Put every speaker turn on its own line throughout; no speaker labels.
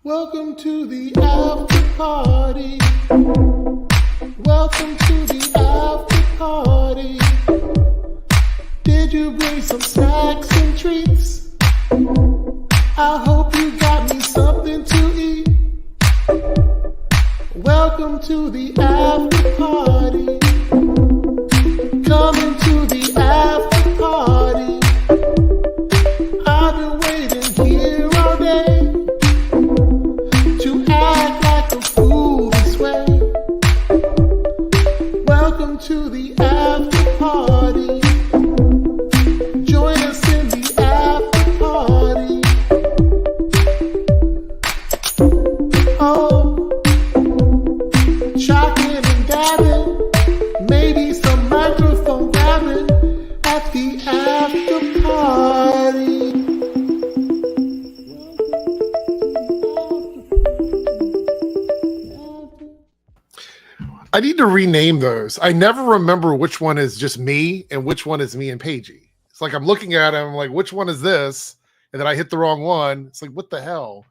Welcome to the after party. Welcome to the after party. Did you bring some snacks and treats? I hope you got me something to eat. Welcome to the after party. Coming to the after party. I've been waiting here all day to act like a fool this way. Welcome to the after party. Join us in the after party. Oh, chalking and dabbing, maybe some microphone grabbing at the after party. I need to rename those. I never remember which one is just me and which one is me and Paigey. It's like I'm looking at them, like, which one is this? And then I hit the wrong one. It's like, what the hell?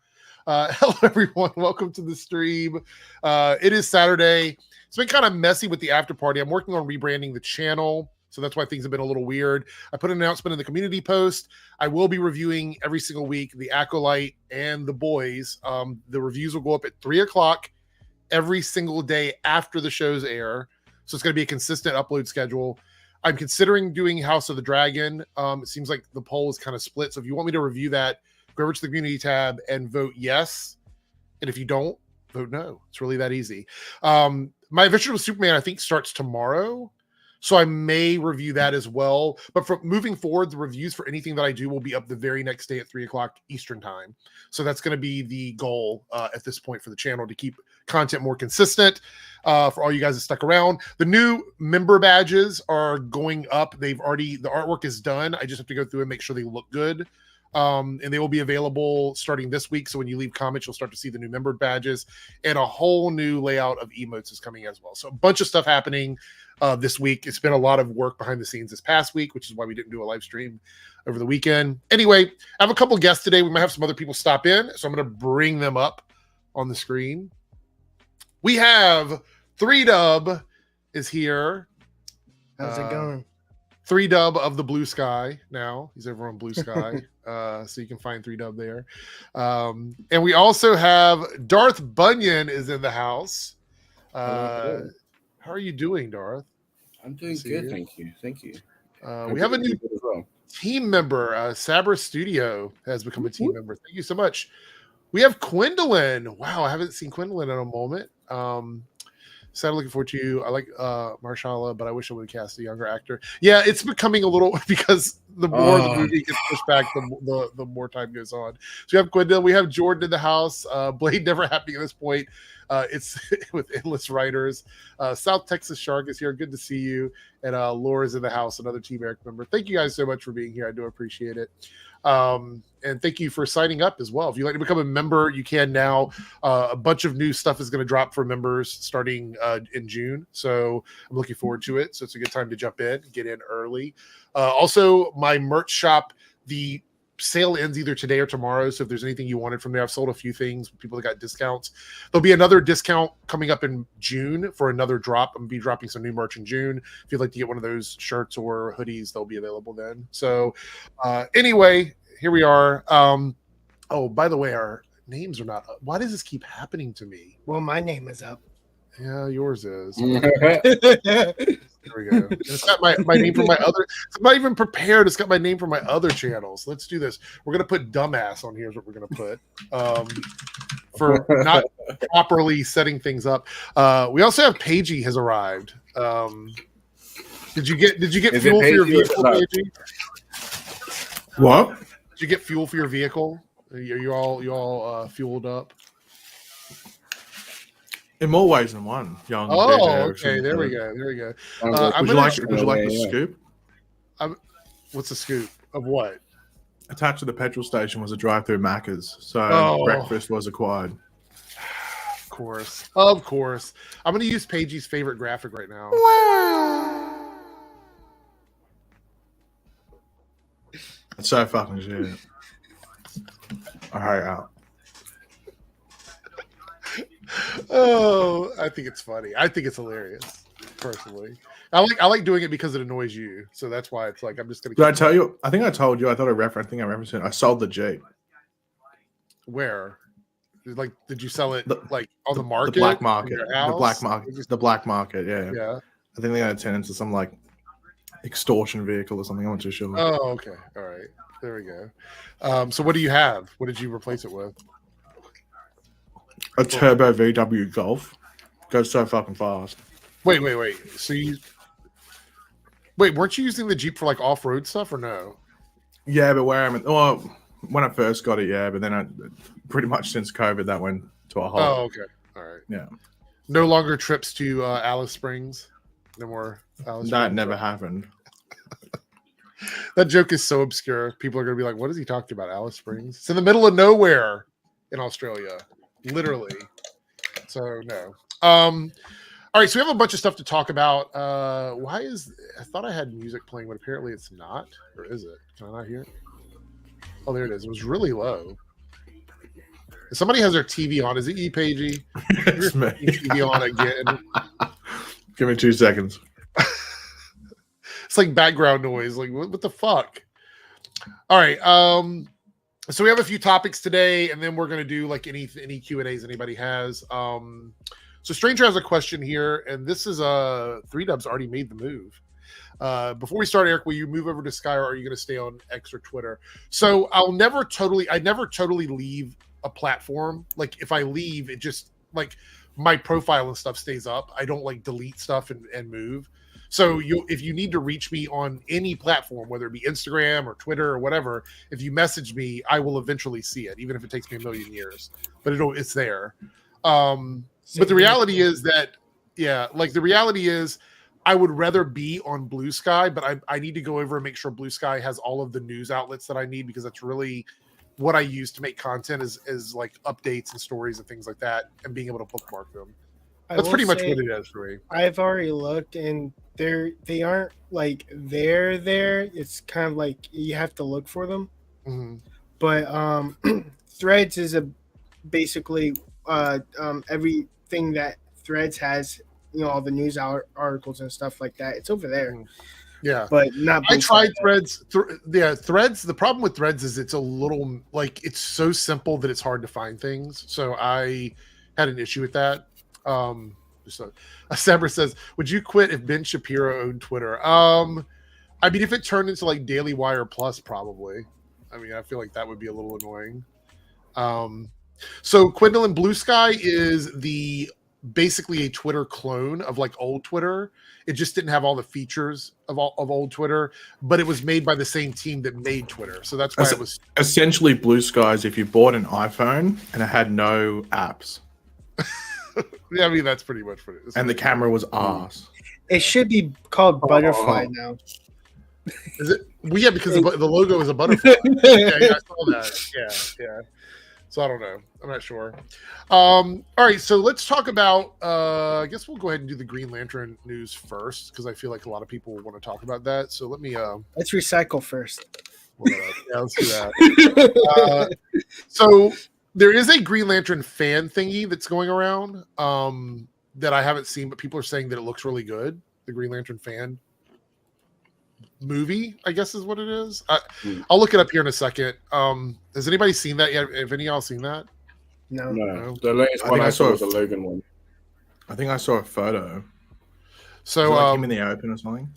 Hello, everyone. Welcome to the stream. It is Saturday. It's been kind of messy with the after party. I'm working on rebranding the channel, so that's why things have been a little weird. I put an announcement in the community post. I will be reviewing every single week The Acolyte and The Boys. The reviews will go up at 3 o'clock every single day after the shows air. So it's going to be a consistent upload schedule. I'm considering doing House of the Dragon. It seems like the poll is kind of split. So if you want me to review that, go over to the community tab and vote yes. And if you don't, vote no. It's really that easy. My adventure with Superman, I think, starts tomorrow. So I may review that as well. But from moving forward, the reviews for anything that I do will be up the very next day at 3 o'clock Eastern time. So that's going to be the goal at this point for the channel, to keep content more consistent. For all you guys that stuck around, the new member badges are going up. The artwork is done. I just have to go through and make sure they look good. And they will be available starting this week. So when you leave comments, you'll start to see the new member badges, and a whole new layout of emotes is coming as well. So a bunch of stuff happening this week. It's been a lot of work behind the scenes this past week, which is why we didn't do a live stream over the weekend. Anyway, I have a couple guests today. We might have some other people stop in, so I'm going to bring them up on the screen. We have 3Dub is here.
How's it going?
3Dub of the Blue Sky now. He's over on Blue Sky. So you can find 3Dub there. And we also have Darth Bunyan is in the house. How are you doing, Darth?
I'm doing good, thank you.
We have a new team member. Sabre Studio has become a team member. Thank you so much. We have Gwendolyn. Wow, I haven't seen Gwendolyn in a moment. So I'm looking forward to you. I like Marshala, but I wish I would have cast a younger actor. Yeah, it's becoming a little, because the more the movie gets pushed back, the more time goes on. So we have Gwendolyn, we have Jordan in the house. Blade never happy at this point. It's with Endless Writers. South Texas Shark is here. Good to see you. And Laura's in the house, another Team Airrick member. Thank you guys so much for being here. I do appreciate it. And thank you for signing up as well. If you'd like to become a member, you can now. A bunch of new stuff is going to drop for members starting in June. So I'm looking forward to it. So it's a good time to jump in, get in early. Also, my merch shop, the sale ends either today or tomorrow. So if there's anything you wanted from there, I've sold a few things. People that got discounts. There'll be another discount coming up in June for another drop. I'm going to be dropping some new merch in June. If you'd like to get one of those shirts or hoodies, they'll be available then. So anyway, here we are. Oh, by the way, our names are not up. Why does this keep happening to me?
Well, my name is up.
Yeah, yours is. There we go. And it's got my name from my other. It's not even prepared. It's got my name from my other channels. Let's do this. We're gonna put dumbass on here. Is what we're gonna put for not properly setting things up. We also have Paigey has arrived. Did you get fuel for your vehicle, Paigey?
What?
Did you get fuel for your vehicle? Are you all fueled up?
In more ways than one, young.
Oh, okay. There we go.
Would you like the scoop?
What's the scoop of what?
Attached to the petrol station was a drive-through Macca's, so breakfast was acquired.
Of course. I'm going to use Paigey's favorite graphic right now. Wow.
It's so fucking shit. I hate out.
Oh, I think it's funny. I think it's hilarious. Personally, I like doing it because it annoys you. So that's why it's like I'm just gonna.
Did I tell you? I think I told you. I thought I think I referenced it. I sold the Jeep.
Where? Like, did you sell it
The-
like on the market?
The black market.
In your
The
house?
black market. The black market. Yeah.
Yeah.
I think they got to turn into some like extortion vehicle or something. I'm not too sure.
Oh, okay. All right. There we go. So what do you have? What did you replace it with?
A turbo VW Golf goes so fucking fast.
Wait. So weren't you using the Jeep for like off-road stuff or no?
Yeah, but where I'm, when I first got it, yeah, but then I pretty much since COVID that went to a halt.
Oh, okay. All right.
Yeah.
No longer trips to Alice Springs. No more Alice
That
Springs.
never happened.
That joke is so obscure. People are going to be like, what is he talking about? Alice Springs? It's in the middle of nowhere in Australia. Literally. So, no. All right, so we have a bunch of stuff to talk about. I thought I had music playing, but apparently it's not. Or is it? Can I not hear it? Oh, there it is. It was really low. If somebody has their TV on. Is it Pagey?
It's me.
TV on again.
Give me 2 seconds.
It's like background noise. Like, what the fuck? All right. So we have a few topics today, and then we're going to do like any Q&As anybody has. So Stranger has a question here, and this is 3Dubs already made the move. Before we start, Eric, will you move over to Sky, or are you going to stay on X or Twitter? So I never totally leave a platform. Like if I leave, it just like my profile and stuff stays up. I don't like delete stuff and move. So if you need to reach me on any platform, whether it be Instagram or Twitter or whatever, if you message me, I will eventually see it, even if it takes me a million years. But it's there. But the reality is that, the reality is I would rather be on Blue Sky, but I need to go over and make sure Blue Sky has all of the news outlets that I need, because that's really what I use to make content is like updates and stories and things like that, and being able to bookmark them. That's pretty much what it is for me.
I've already looked, and they aren't like they're there. It's kind of like you have to look for them.
Mm-hmm.
But Threads is basically everything that Threads has, all the news articles and stuff like that. It's over there.
Yeah,
but not.
I tried Threads. Threads. The problem with Threads is it's a little it's so simple that it's hard to find things. So I had an issue with that. Sabra says, "Would you quit if Ben Shapiro owned Twitter?" I mean, if it turned into like Daily Wire Plus, probably. I mean, I feel like that would be a little annoying. So Quindle Blue Sky is basically a Twitter clone of like old Twitter. It just didn't have all the features of old Twitter, but it was made by the same team that made Twitter. So that's why it was
essentially Blue Skies if you bought an iPhone and it had no apps.
Yeah,
I mean, that's pretty much what it is.
And the camera was arse.
It should be called Butterfly now.
Is it? Well, yeah, because the logo is a butterfly. Yeah, I saw that. Yeah. So I don't know. I'm not sure. All right, so let's talk about. I guess we'll go ahead and do the Green Lantern news first, because I feel like a lot of people want to talk about that. So let me.
Let's recycle first.
Yeah, let's do that. So there is a Green Lantern fan thingy that's going around that I haven't seen, but people are saying that it looks really good. The Green Lantern fan movie, I guess is what it is. I'll look it up here in a second. Has anybody seen that yet? Have any of y'all seen that?
No. The latest one I saw was the Logan one.
I think I saw a photo.
So
like him in the open or something.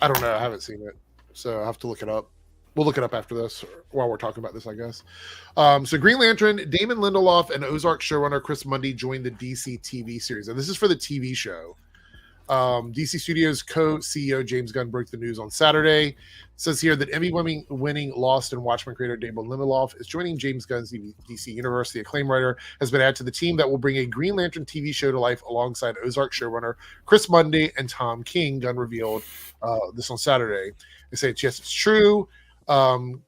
I don't know. I haven't seen it, so I have to look it up. We'll look it up after this, while we're talking about this, I guess. So Green Lantern, Damon Lindelof and Ozark showrunner Chris Mundy joined the DC TV series, and this is for the TV show. DC Studios co-CEO James Gunn broke the news on Saturday. It says here that Emmy-winning Lost and Watchmen creator Damon Lindelof is joining James Gunn's DC universe. The acclaimed writer has been added to the team that will bring a Green Lantern TV show to life alongside Ozark showrunner Chris Mundy and Tom King. Gunn revealed this on Saturday. They say, yes, it's true.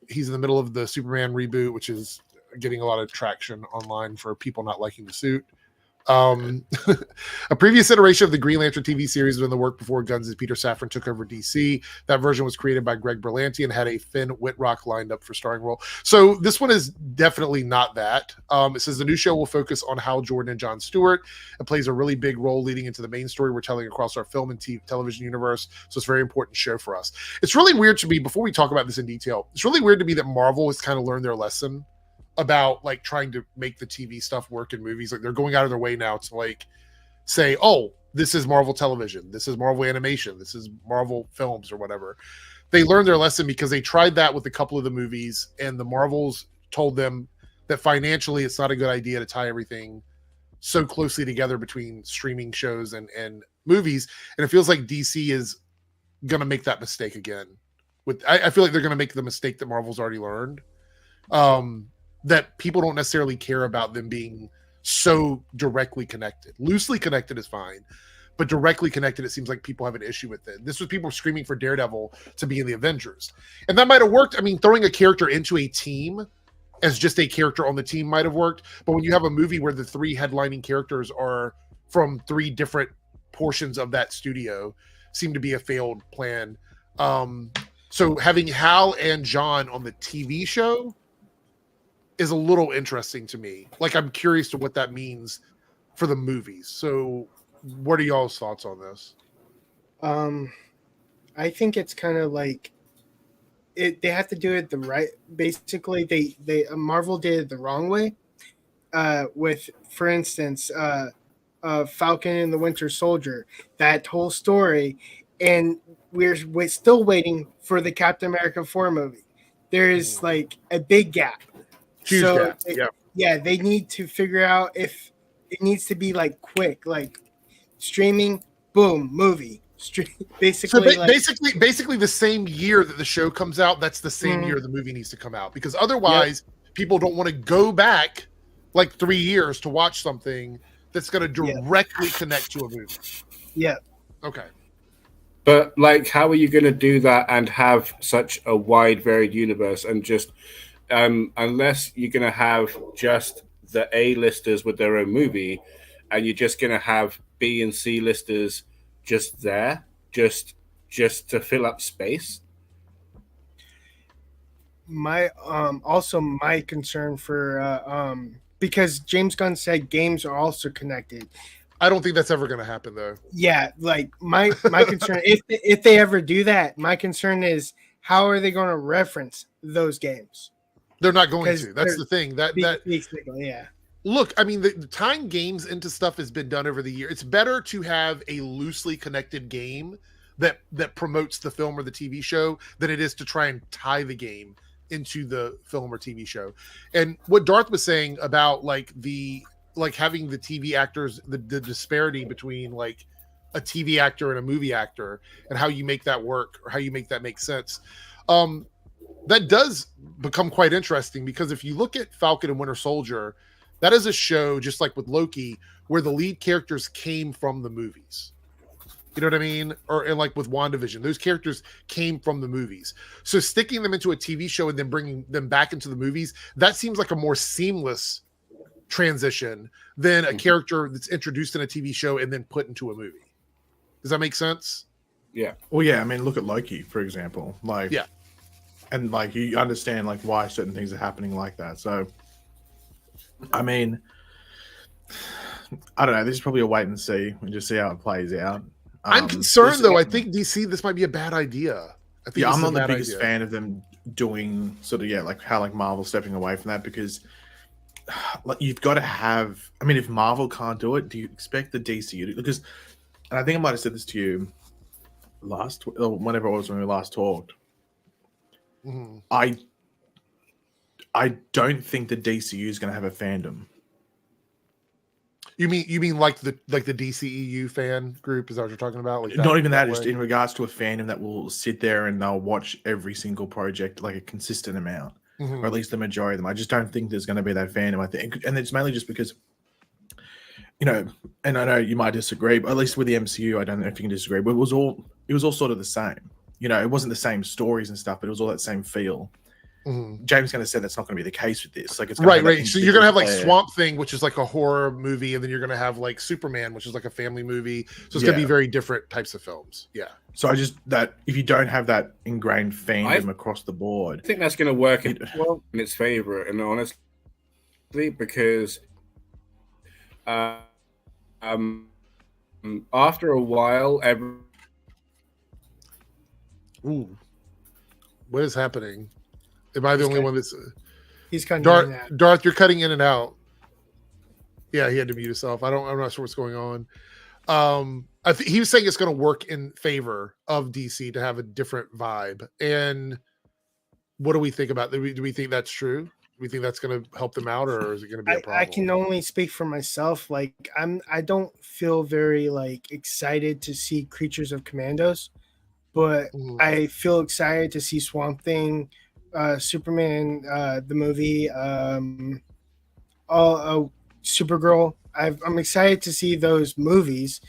He's in the middle of the Superman reboot, which is getting a lot of traction online for people not liking the suit. A previous iteration of the Green Lantern TV series was in the work before Guns and Peter Safran took over DC. That version was created by Greg Berlanti and had a Finn Wittrock lined up for starring role. So this one is definitely not that. It says the new show will focus on Hal Jordan and Jon Stewart. It plays a really big role leading into the main story we're telling across our film and television universe. So it's a very important show for us. It's really weird to me, before we talk about this in detail, it's really weird to me that Marvel has kind of learned their lesson about like trying to make the TV stuff work in movies. Like they're going out of their way now to like say, oh, this is Marvel television, this is Marvel animation, this is Marvel films or whatever. They learned their lesson because they tried that with a couple of the movies, and the Marvels told them that financially it's not a good idea to tie everything so closely together between streaming shows and movies. And it feels like DC is going to make that mistake again. I feel like they're going to make the mistake that Marvel's already learned. That people don't necessarily care about them being so directly connected. Loosely connected is fine, but directly connected, it seems like people have an issue with it. This was people screaming for Daredevil to be in the Avengers. And that might have worked. I mean, throwing a character into a team as just a character on the team might have worked. But when you have a movie where the 3 headlining characters are from 3 different portions of that studio, seemed to be a failed plan. So having Hal and John on the TV show is a little interesting to me. Like, I'm curious to what that means for the movies. So what are y'all's thoughts on this?
I think it's kind of like they have to do it the right. Basically, they Marvel did it the wrong way. With, for instance, Falcon and the Winter Soldier, that whole story, and we're still waiting for the Captain America 4 movie. There is like a big gap.
Huge gap.
Yeah, they need to figure out if it needs to be like quick, like streaming, boom, movie. Basically,
so basically the same year that the show comes out, that's the same year the movie needs to come out, because otherwise people don't want to go back like 3 years to watch something that's going to directly connect to a movie.
Yeah.
Okay.
But like, how are you going to do that and have such a wide, varied universe and just unless you're going to have just the A-listers with their own movie, and you're just going to have B and C listers just there, just to fill up space.
My also my concern for because James Gunn said games are also connected.
I don't think that's ever going to happen, though.
Yeah, like my concern, if they ever do that, my concern is how are they going to reference those games?
They're not going to. That's the thing.
Yeah.
Look, I mean, the tying games into stuff has been done over the year. It's better to have a loosely connected game that promotes the film or the TV show than it is to try and tie the game into the film or TV show. And what Darth was saying about having the TV actors, the disparity between like a TV actor and a movie actor, and how you make that work or how you make that make sense. That does become quite interesting, because if you look at Falcon and Winter Soldier, that is a show, just like with Loki, where the lead characters came from the movies. You know what I mean? And like with WandaVision, those characters came from the movies. So sticking them into a TV show and then bringing them back into the movies, that seems like a more seamless transition than a character that's introduced in a TV show and then put into a movie. Does that make sense?
Yeah.
Well, yeah. I mean, look at Loki, for example. Like,
yeah.
And like you understand like why certain things are happening like that. So, I mean, I don't know. This is probably a wait and see and just see how it plays out.
I'm concerned though. I think DC, this might be a bad idea.
I'm not the biggest fan of them doing sort of like how like Marvel stepping away from that, because like you've got to have. I mean, if Marvel can't do it, do you expect the DC to do? Because, and I think I might have said this to you whenever it was when we last talked.
Mm-hmm.
I don't think the DCU is going to have a fandom.
You mean like the DCEU fan group? Is that what you're talking about? Like
not even that, just in regards to a fandom that will sit there and they'll watch every single project like a consistent amount, or at least the majority of them. I just don't think there's going to be that fandom. I think, and it's mainly just because, you know, and I know you might disagree, but at least with the MCU, I don't know if you can disagree, but it was all sort of the same. You know, it wasn't the same stories and stuff, but it was all that same feel. James kind of said that's not going to be the case with this. Like, it's gonna
right,
have that
right. So you're gonna have like
player.
Swamp Thing, which is like a horror movie, and then you're gonna have like Superman, which is like a family movie. So it's gonna be very different types of films. Yeah.
So I just that if you don't have that ingrained fandom across the board,
I think that's going to work in its favor, and honestly, because after a while,
Ooh, what is happening? Am I the only one that's?
He's cutting in and out.
Darth, you're cutting in and out. Yeah, he had to mute himself. I'm not sure what's going on. He was saying it's going to work in favor of DC to have a different vibe. And what do we think about that? Do we think that's true? Do we think that's going to help them out, or is it going to be a problem?
I can only speak for myself. Like I don't feel very like excited to see Creatures of Commandos, but I feel excited to see Swamp Thing, Superman, the movie, Supergirl. I'm excited to see those movies,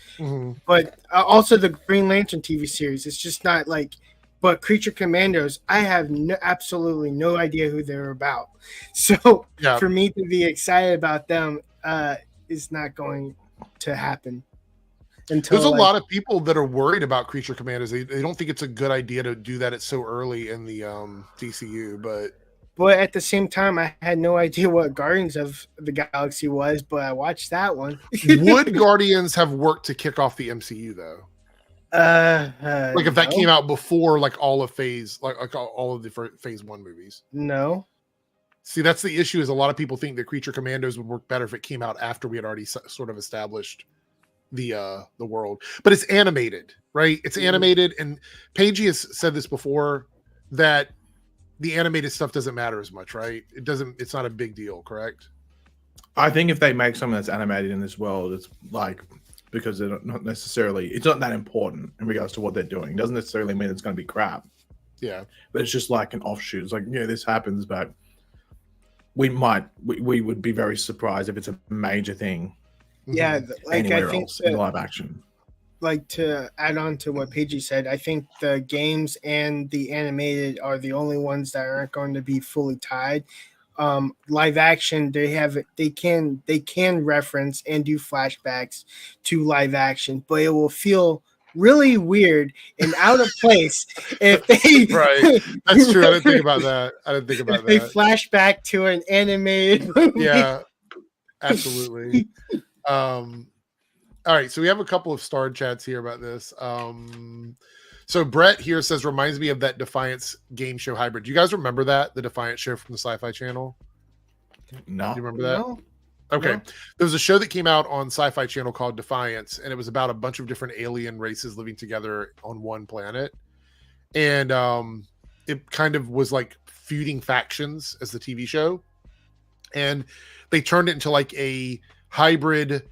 but also the Green Lantern TV series. It's just not like, but Creature Commandos, I have absolutely no idea who they're about. So for me to be excited about them is not going to happen. There's
a lot of people that are worried about Creature Commandos. They don't think it's a good idea to do that. It's so early in the DCU,
But at the same time, I had no idea what Guardians of the Galaxy was, but I watched that one.
Would Guardians have worked to kick off the MCU though? Like if that came out before like all of phase, like all of the phase 1 movies.
No.
See, that's the issue. Is a lot of people think that Creature Commandos would work better if it came out after we had already sort of established the world. But it's animated, right? It's animated, and Paige has said this before that the animated stuff doesn't matter as much, right? It's not a big deal, correct?
I think if they make something that's animated in this world, it's like, because they're not necessarily, it's not that important in regards to what they're doing. It doesn't necessarily mean it's going to be crap.
Yeah.
But it's just like an offshoot. It's like, yeah, this happens, but we would be very surprised if it's a major thing.
Yeah. Like I think
in live action.
Like, to add on to what Paige said, I think the games and the animated are the only ones that aren't going to be fully tied. Live action, they can reference and do flashbacks to live action, but it will feel really weird and out of place if they
right. That's true. I didn't think about that.
They flash back to an animated movie.
Yeah, absolutely. All right, so we have a couple of starred chats here about this. So Brett here says, reminds me of that Defiance game show hybrid. Do you guys remember that? The Defiance show from the Sci-Fi Channel?
No.
Do you remember that?
No.
Okay.
No.
There was a show that came out on Sci-Fi Channel called Defiance, and it was about a bunch of different alien races living together on one planet. And it kind of was like feuding factions as the TV show. And they turned it into like a hybrid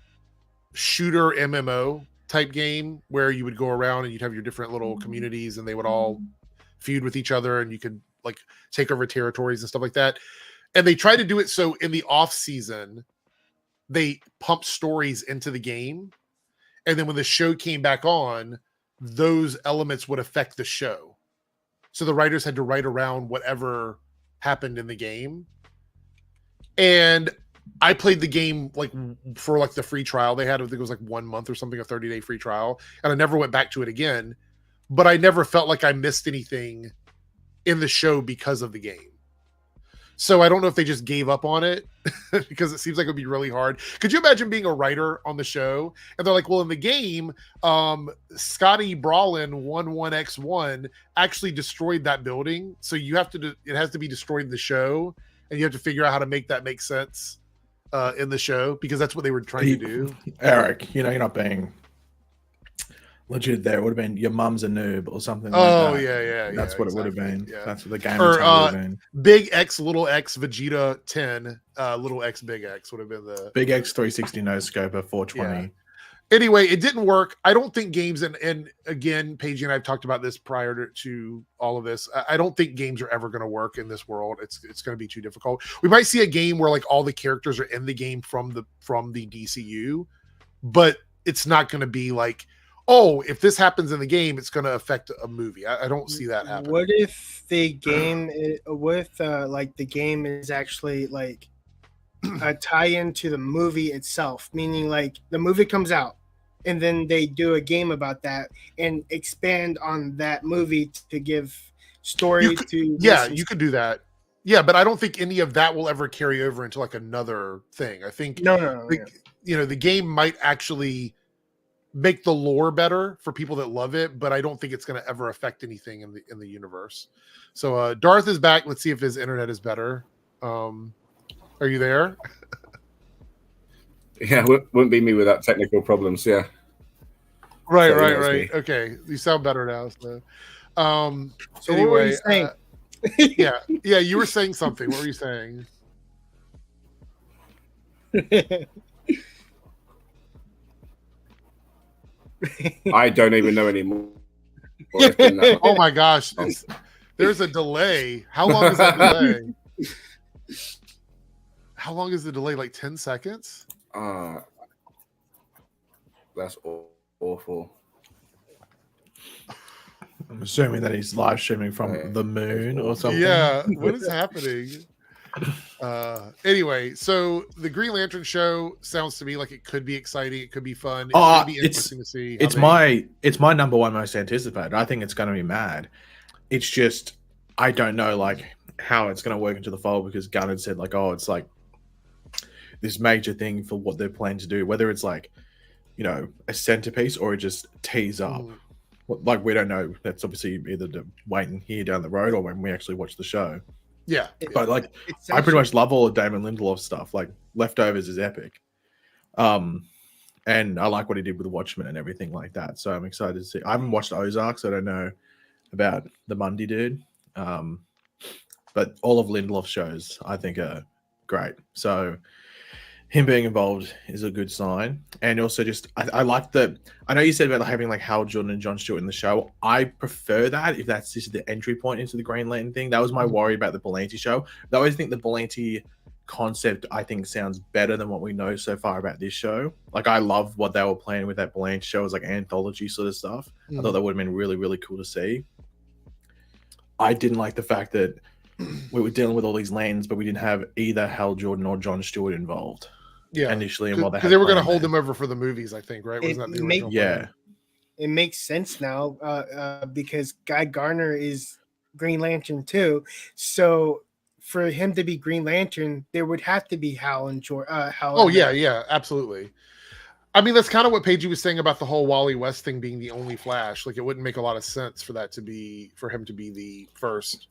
shooter MMO type game where you would go around and you'd have your different little communities and they would all feud with each other and you could like take over territories and stuff like that. And they tried to do it so in the off season they pumped stories into the game, and then when the show came back on, those elements would affect the show. So the writers had to write around whatever happened in the game. And I played the game like for like the free trial they had. I think it was like 1 month or something, a 30-day free trial. And I never went back to it again, but I never felt like I missed anything in the show because of the game. So I don't know if they just gave up on it because it seems like it would be really hard. Could you imagine being a writer on the show and they're like, well, in the game, Scotty Brolin 11X1 actually destroyed that building. So you have to, it has to be destroyed in the show, and you have to figure out how to make that make sense in the show, because that's what they were trying to do.
Eric, you're not being legit there. It would have been your mum's a noob or something like
that.
Yeah. That's what exactly. It would have been. Yeah. That's what the game
would have
been.
Big X, little X, Vegeta 10, little X, big X would have been the
Big X 360 no scope of 420.
Yeah. Anyway, it didn't work. I don't think games, and again, Paige and I have talked about this prior to all of this. I don't think games are ever going to work in this world. It's going to be too difficult. We might see a game where like all the characters are in the game from the DCU, but it's not going to be like oh, if this happens in the game, it's going to affect a movie. I don't see that happening.
What if the game, like the game is actually like a tie-in to the movie itself, meaning like the movie comes out, and then they do a game about that and expand on that movie to give story to.
Yeah, you could do that. Yeah, but I don't think any of that will ever carry over into like another thing. I think the game might actually make the lore better for people that love it, but I don't think it's going to ever affect anything in the universe. So Darth is back. Let's see if his internet is better. Are you there?
Yeah, wouldn't be me without technical problems. Yeah.
Right. Okay, you sound better now. So anyway,
what were you saying?
yeah, you were saying something. What were you saying?
I don't even know anymore.
Oh my gosh, there's a delay. How long is that delay? How long is the delay? Like 10 seconds?
That's awful.
I'm assuming that he's live streaming from the moon or something.
Yeah, what is happening? Anyway, so the Green Lantern show sounds to me like it could be exciting. It could be fun. It's gonna be interesting to see.
It's my number one most anticipated. I think it's going to be mad. It's just I don't know like how it's going to work into the fold because Gunn had said like, oh, it's like this major thing for what they're planning to do, whether it's like a centerpiece or it just tees up. Like we don't know. That's obviously either to wait and hear down the road or when we actually watch the show.
Yeah,
but like I pretty much love all of Damon Lindelof stuff. Like Leftovers is epic, and I like what he did with the Watchmen and everything like that. So I'm excited to see. I haven't watched Ozark, so I don't know about the Mundy dude. But all of Lindelof's shows I think are great. So him being involved is a good sign. And also just, I like the, I know you said about having like Hal Jordan and Jon Stewart in the show. I prefer that if that's just the entry point into the Green Lantern thing. That was my worry about the Berlanti show. I always think the Berlanti concept, I think, sounds better than what we know so far about this show. Like I love what they were playing with that Berlanti show as like anthology sort of stuff. I thought that would have been really, really cool to see. I didn't like the fact that we were dealing with all these lands, but we didn't have either Hal Jordan or Jon Stewart involved. Yeah, initially, and
because they were going to hold them over for the movies, I think, right? Wasn't that the original plan?
It makes sense now because Guy Gardner is Green Lantern too. So for him to be Green Lantern, there would have to be Hal and Hal.
Yeah, absolutely. I mean, that's kind of what Paige was saying about the whole Wally West thing being the only Flash. Like, it wouldn't make a lot of sense for him to be the first.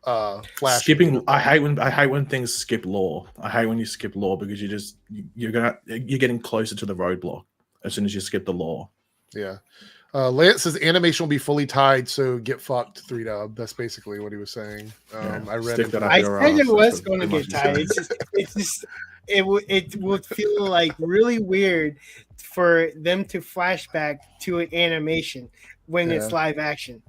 Flash.
Skipping, I hate when things skip lore. I hate when you skip lore because you're getting closer to the roadblock as soon as you skip the lore.
Yeah. Lance says animation will be fully tied, so get fucked 3-dub. That's basically what he was saying. I read it.
I said it was going to get tied. It would feel like really weird for them to flashback to an animation when it's live action.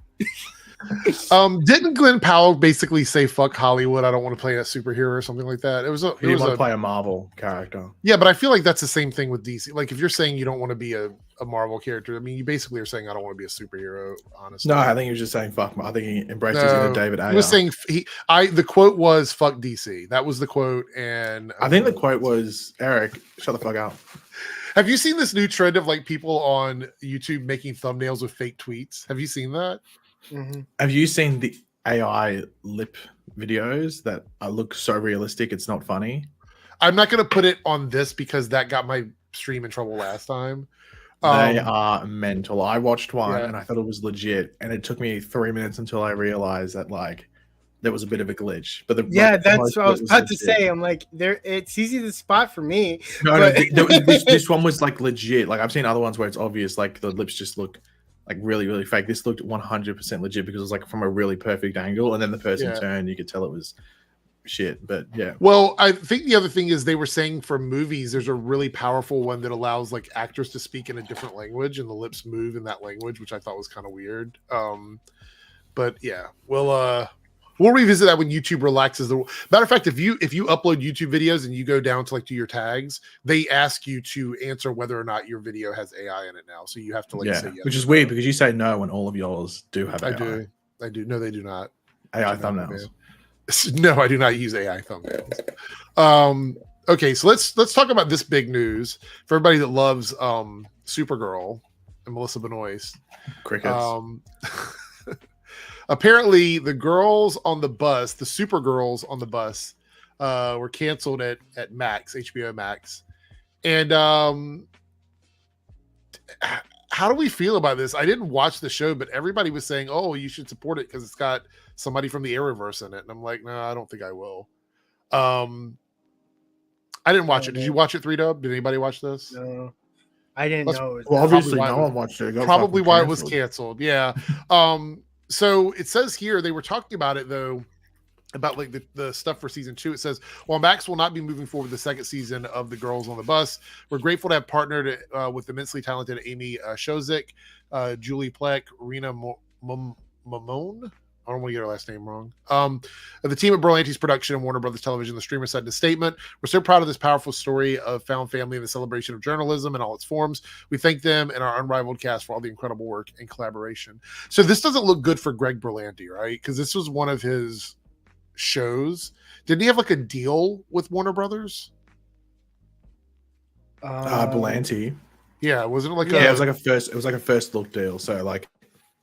Didn't Glenn Powell basically say "fuck Hollywood"? I don't want to play a superhero or something like that.
He didn't want to play a Marvel character.
Yeah, but I feel like that's the same thing with DC. Like if you're saying you don't want to be a Marvel character, I mean, you basically are saying I don't want to be a superhero. Honestly,
no, I think he was just saying "fuck." I think he embraced his inner David Ayer.
He was saying the quote was "fuck DC." That was the quote, and
I think the quote was Eric, shut the fuck up.
Have you seen this new trend of like people on YouTube making thumbnails with fake tweets? Have you seen that?
Mm-hmm.
Have you seen the AI lip videos that look so realistic? It's not funny.
I'm not going to put it on this because that got my stream in trouble last time.
They are mental. I watched one and I thought it was legit, and it took me 3 minutes until I realized that like there was a bit of a glitch. But
that's what I was about to say. I'm like, it's easy to spot for me.
No, this one was like legit. Like I've seen other ones where it's obvious, like the lips just look like really, really fake. This looked 100% legit because it was like from a really perfect angle, and then the person turned, you could tell it was shit. But yeah.
Well, I think the other thing is they were saying for movies, there's a really powerful one that allows like actors to speak in a different language and the lips move in that language, which I thought was kind of weird. But yeah, we'll We'll revisit that when YouTube relaxes the. Matter of fact, if you upload YouTube videos and you go down to like do your tags, they ask you to answer whether or not your video has AI in it now. So you have to say yes.
Which is weird because you say no when all of yours do have AI.
I do. No, they do not.
AI thumbnails.
No, I do not use AI thumbnails. Okay, so let's talk about this big news for everybody that loves Supergirl and Melissa Benoist.
Crickets.
Apparently, the girls on the bus, the Supergirls on the bus, were canceled at Max, HBO Max. And how do we feel about this? I didn't watch the show, but everybody was saying, "Oh, you should support it because it's got somebody from the Arrowverse in it." And I'm like, "No, I don't think I will." I didn't watch it. Did you watch it, 3Dub? Did anybody watch this?
No, I didn't know.
Well, obviously, no one watched it.
Probably why it was canceled. Yeah. So it says here they were talking about it though, about like the stuff for season 2. It says, while Max will not be moving forward with the second season of The Girls on the Bus, we're grateful to have partnered with immensely talented Amy Shozik, Julie Plek, Rena Mamone. I don't want to get her last name wrong. The team at Berlanti's production and Warner Brothers Television, the streamer said in a statement, "We're so proud of this powerful story of found family and the celebration of journalism in all its forms. We thank them and our unrivaled cast for all the incredible work and collaboration." So this doesn't look good for Greg Berlanti, right? Because this was one of his shows. Didn't he have like a deal with Warner Brothers?
Berlanti.
Yeah, wasn't it like
it was like a first look deal. So like,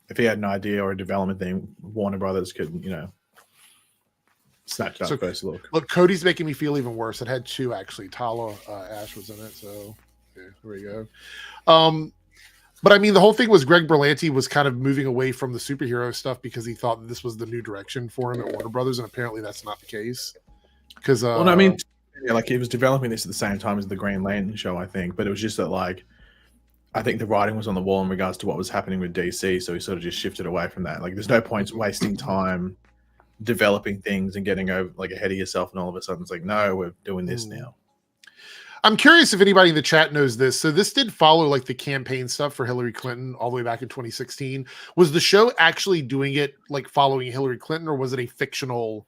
if he had an idea or a development thing, Warner Brothers could, snatch that first look.
Look, Cody's making me feel even worse. It had 2 actually. Tala Ash was in it, so yeah, there we go. But I mean, the whole thing was Greg Berlanti was kind of moving away from the superhero stuff because he thought that this was the new direction for him at Warner Brothers, and apparently that's not the case. Because
like he was developing this at the same time as the Green Lantern show, I think, but it was just that like, I think the writing was on the wall in regards to what was happening with DC, so he sort of just shifted away from that. Like, there's no point wasting time developing things and getting over like ahead of yourself, and all of a sudden it's like, no, we're doing this now.
I'm curious if anybody in the chat knows this. So this did follow like the campaign stuff for Hillary Clinton all the way back in 2016. Was the show actually doing it like following Hillary Clinton, or was it a fictional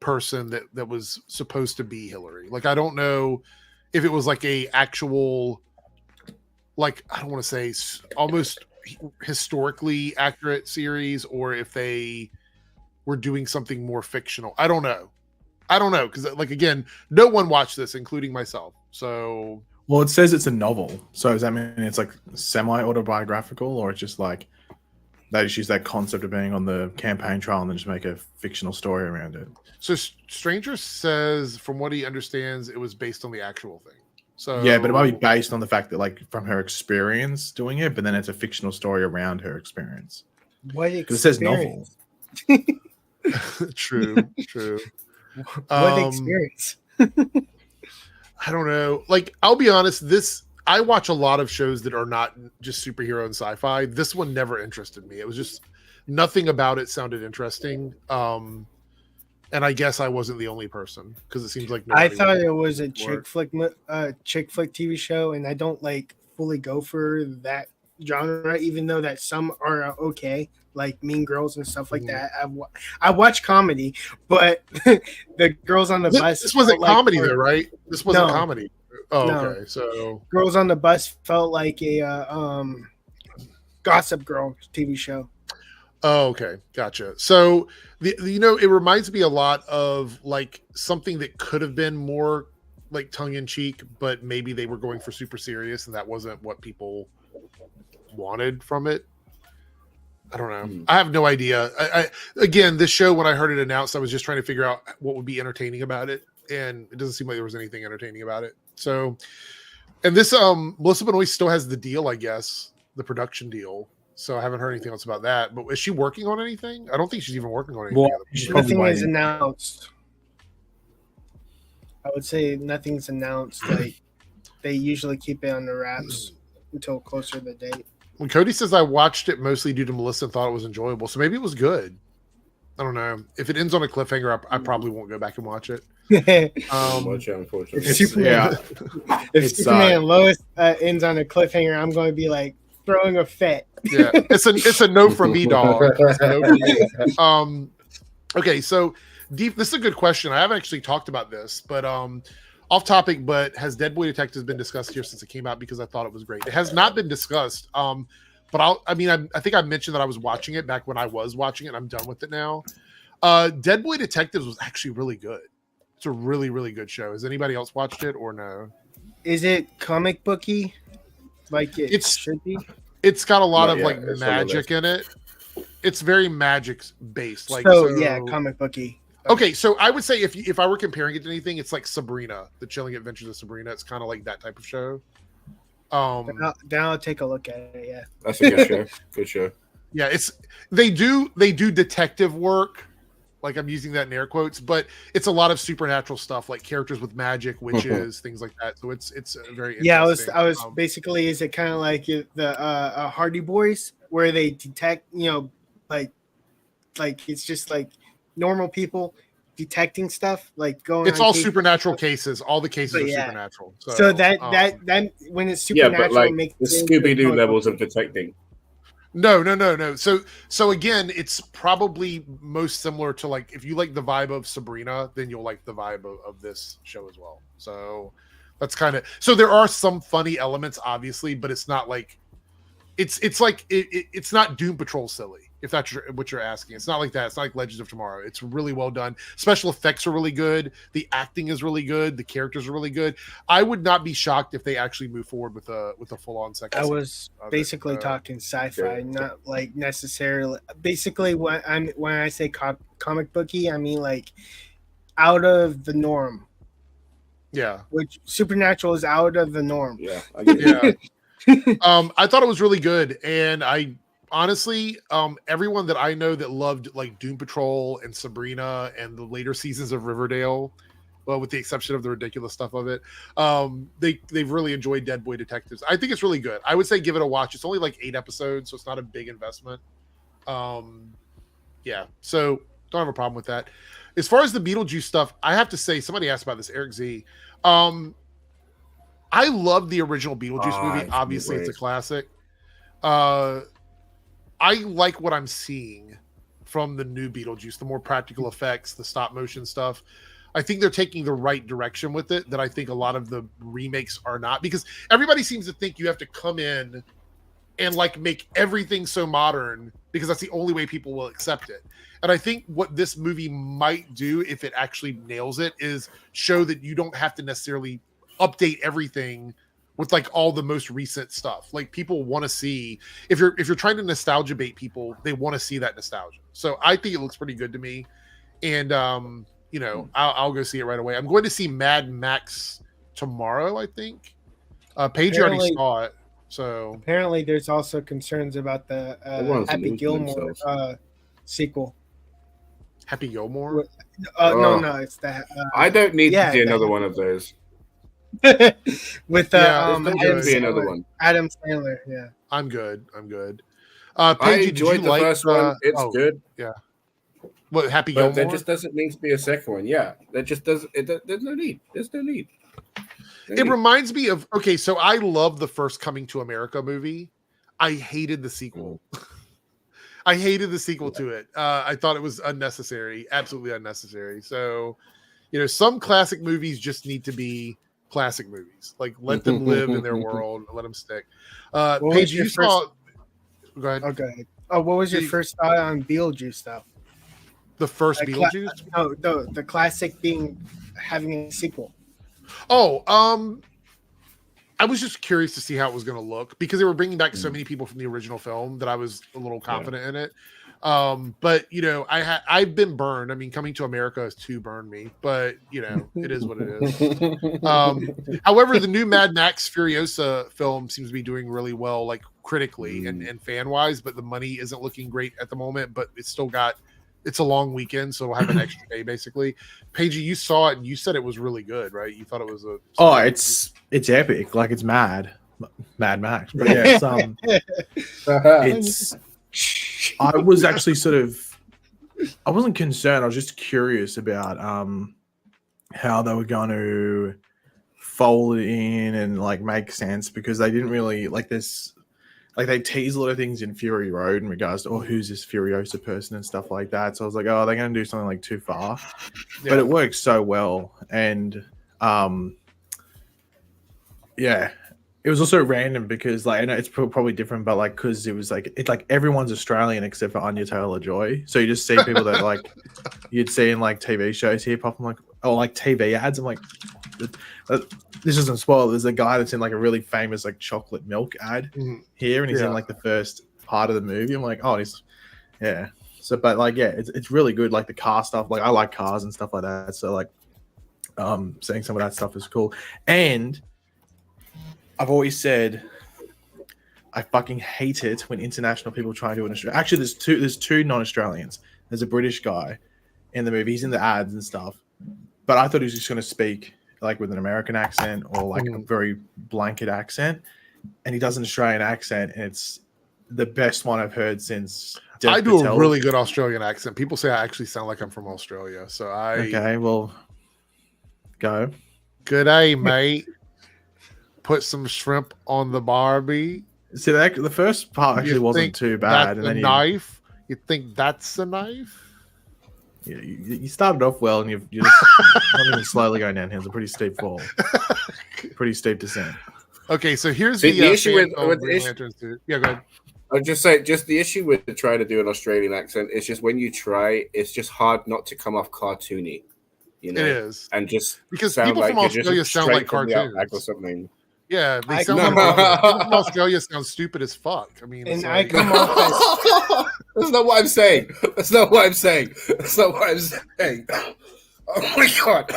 person that was supposed to be Hillary? Like, I don't know if it was like a actual, like, I don't want to say almost historically accurate series, or if they were doing something more fictional. I don't know. Because like, again, no one watched this, including myself. So,
well, it says it's a novel. So does that mean it's like semi-autobiographical, or it's just like they just use that concept of being on the campaign trail and then just make a fictional story around it?
So Stranger says, from what he understands, it was based on the actual thing. So
yeah, but it might be based on the fact that like from her experience doing it, but then it's a fictional story around her experience.
What experience?
It says novel.
True.
What experience?
I don't know. Like, I'll be honest, I watch a lot of shows that are not just superhero and sci-fi. This one never interested me. It was just nothing about it sounded interesting. And I guess I wasn't the only person, because it seems like
I thought it was a chick flick TV show, and I don't like fully go for that genre, even though that some are okay, like Mean Girls and stuff like that. I watch comedy, but the Girls on the Bus.
This wasn't comedy, though, right? This wasn't comedy. Oh, no. Okay. So
Girls on the Bus felt like a Gossip Girl TV show.
Oh, okay, gotcha. So it reminds me a lot of like something that could have been more like tongue in cheek, but maybe they were going for super serious, and that wasn't what people wanted from it. I don't know. I have no idea. Again, this show, when I heard it announced, I was just trying to figure out what would be entertaining about it, and it doesn't seem like there was anything entertaining about it. So, and this Melissa Benoist still has the deal, I guess, the production deal. So I haven't heard anything else about that. But is she working on anything? I don't think she's even working on anything.
Well, nothing is announced. I would say nothing's announced. Like, they usually keep it on the wraps until closer to the date.
When Cody says I watched it mostly due to Melissa and thought it was enjoyable, so maybe it was good. I don't know. If it ends on a cliffhanger, I probably won't go back and watch it.
Unfortunately.
If Superman Lois ends on a cliffhanger, I'm going to be like throwing a fit.
Yeah, it's a no from me, dog. It's a no from me. Okay, so deep. This is a good question. I haven't actually talked about this, but off topic. But has Dead Boy Detectives been discussed here since it came out? Because I thought it was great. It has not been discussed. But I think I mentioned that I was watching it back when I was watching it. And I'm done with it now. Dead Boy Detectives was actually really good. It's a really, really good show. Has anybody else watched it or no?
Is it comic booky? Like it should be?
It's got a lot of
Not
like
yet. It's on the
magic in it. It's very magic based. Like
yeah, comic booky.
Okay, so I would say if I were comparing it to anything, it's like Sabrina, The Chilling Adventures of Sabrina. It's kind of like that type of show.
Then I'll take a look at it. Yeah,
That's a good show. Good show.
Yeah, they do detective work. Like I'm using that in air quotes, but it's a lot of supernatural stuff, like characters with magic, witches, things like that. So it's very interesting.
yeah. I was basically, is it kind of like the Hardy Boys, where they detect, like it's just like normal people detecting stuff, like going.
It's all supernatural cases. All the cases are supernatural.
So that when it's supernatural,
but like
makes
the Scooby-Doo levels of detecting.
No. So again, it's probably most similar to like if you like the vibe of Sabrina, then you'll like the vibe of this show as well. So that's kind of so there are some funny elements, obviously, but it's not like it's like it's not Doom Patrol silly, if that's what you're asking. It's not like that. It's not like Legends of Tomorrow. It's really well done. Special effects are really good. The acting is really good. The characters are really good. I would not be shocked if they actually move forward with a full on second.
I was basically talking sci-fi, not like necessarily. Basically, when I say comic booky, I mean like out of the norm.
Yeah,
which supernatural is out of the norm.
Yeah, I get it.
Yeah. I thought it was really good, and I honestly, everyone that I know that loved like Doom Patrol and Sabrina and the later seasons of Riverdale, well, with the exception of the ridiculous stuff of it, they've really enjoyed Dead Boy Detectives. I think it's really good. I would say give it a watch. It's only like 8 episodes, so it's not a big investment. Yeah, so don't have a problem with that. As far as the Beetlejuice stuff, I have to say, somebody asked about this, Eric Z. I love the original Beetlejuice movie. Obviously, it's a classic. I like what I'm seeing from the new Beetlejuice, the more practical effects, the stop motion stuff. I think they're taking the right direction with it that I think a lot of the remakes are not, because everybody seems to think you have to come in and like make everything so modern because that's the only way people will accept it. And I think what this movie might do, if it actually nails it, is show that you don't have to necessarily update everything with like all the most recent stuff. Like people want to see, if you're trying to nostalgia bait people, they want to see that nostalgia. So I think it looks pretty good to me. And I'll go see it right away. I'm going to see Mad Max tomorrow, I think. Paige already saw it. So
apparently there's also concerns about the Happy Gilmore sequel.
Happy Gilmore?
No, it's that.
I don't need to see another one of those.
With
Adam Sandler,
yeah.
I'm good. Paige,
I enjoyed the first one. It's good.
Yeah. What, Happy
But
Gilmore?
there just doesn't need to be a second one. Yeah, that just doesn't. There's no need.
It reminds me of, okay, so I love the first Coming to America movie. I hated the sequel. I hated the sequel to it. I thought it was unnecessary, absolutely unnecessary. So, some classic movies just need to be classic movies. Like, let them live in their world, let them stick. Paige, you saw. Go ahead.
Okay. Oh, what was your first thought on Beetlejuice stuff?
The first Beetlejuice?
No, the classic having a sequel.
I was just curious to see how it was going to look because they were bringing back so many people from the original film that I was a little confident in it. But I've been burned. I mean, Coming to America has too burned me, but it is what it is. However, the new Mad Max Furiosa film seems to be doing really well, like critically and fan wise, but the money isn't looking great at the moment, but it's a long weekend, so we'll have an extra day basically. Paige, you saw it and you said it was really good, right? You thought it was
it's epic, like it's Mad Max. But yeah, it's I was actually I wasn't concerned. I was just curious about how they were going to fold it in and like make sense, because they didn't really like this. like they tease a lot of things in Fury Road in regards to who's this Furiosa person and stuff like that. So I was like, oh, they're going to do something like too far, but it works so well. And yeah, it was also random because like I know it's probably different, but like because it was like it's like everyone's Australian except for Anya Taylor-Joy. So you just see people that like you'd see in like TV shows here pop. I'm like, oh, like TV ads. I'm like, this doesn't spoil. There's a guy that's in like a really famous like chocolate milk ad here, and he's in like the first part of the movie. I'm like, oh, he's So, but like, yeah, it's really good. Like the car stuff. Like I like cars and stuff like that. So like, seeing some of that stuff is cool. And I've always said I fucking hate it when international people try to do an Australian. Actually, there's two non-Australians. There's a British guy in the movie. He's in the ads and stuff. But I thought he was just going to speak like with an American accent or like a very blanket accent. And he does an Australian accent, and it's the best one I've heard since.
I do a really good Australian accent. People say I actually sound like I'm from Australia. So
Okay, well, go.
Good day, mate. Put some shrimp on the Barbie.
See, the first part actually wasn't too bad.
And then knife? You think that's a knife?
Yeah, you started off well, and you're just not even slowly going downhill. It's a pretty steep fall, pretty steep descent.
Okay, so here's the issue with Green Lantern suit. Yeah, go ahead.
I'll just say, just the issue with trying to do an Australian accent is just when you try, it's just hard not to come off cartoony. You know,
it is,
and just
because people from Australia sound like cartoons
or something.
Yeah, they sound like people from Australia sound stupid as fuck. I mean,
and I come off as
that's not what I'm saying. That's not what I'm saying. That's not what I'm saying. Oh my god!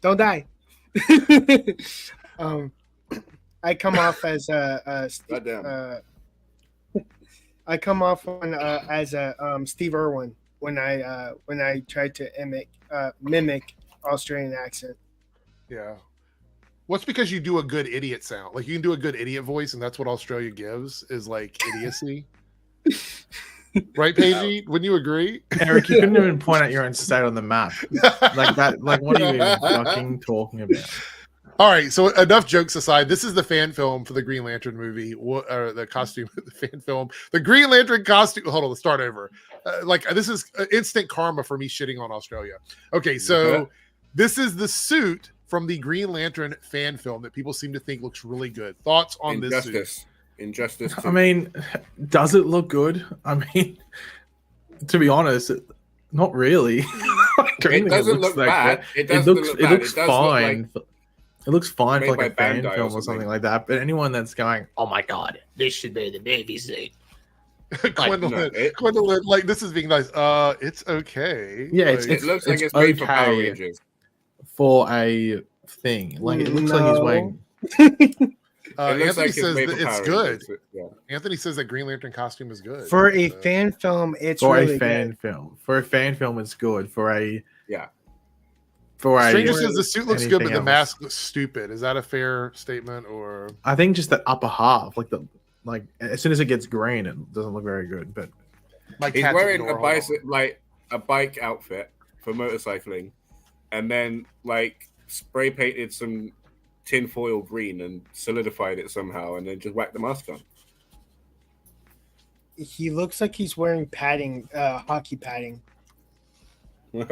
Don't die. I come off as I come off on as a Steve Irwin when I tried to mimic Australian accent.
Yeah. Well, it's because you do a good idiot sound. Like you can do a good idiot voice, and that's what Australia gives is like idiocy. Right, Paigey? Wouldn't you agree?
Eric, you couldn't even point out your own state on the map. Like that. Like what are you even fucking talking about?
All right, so enough jokes aside. This is the fan film for the Green Lantern movie, or the costume, the fan film, the Green Lantern costume. Hold on, let's start over. This is instant karma for me shitting on Australia. Okay, so this is the suit from the Green Lantern fan film that people seem to think looks really good. Thoughts on this suit?
Injustice.
I mean, does it look good? I mean, to be honest, not really.
It doesn't look bad.
It looks fine. It looks fine for like a fan film or something like that. But anyone that's going, oh my god, this should be the movie suit.
Gwendolyn, like this is being nice. It's okay.
Yeah,
like,
it looks like it's made for Power Rangers.
For a thing, like it looks like he's wearing.
Anthony says that it's good. Yeah. Anthony says that Green Lantern costume is good
for a fan film. It's
for
really
a fan
good.
film. For a fan film, it's good. For a
Stranger says the suit looks good, but the mask looks stupid. Is that a fair statement? Or
I think just the upper half, like as soon as it gets green, it doesn't look very good. But
he's wearing a bike outfit for motorcycling, and then like spray painted some tin foil green and solidified it somehow, and then just whacked the mask on.
He looks like he's wearing padding, hockey padding.
Nice.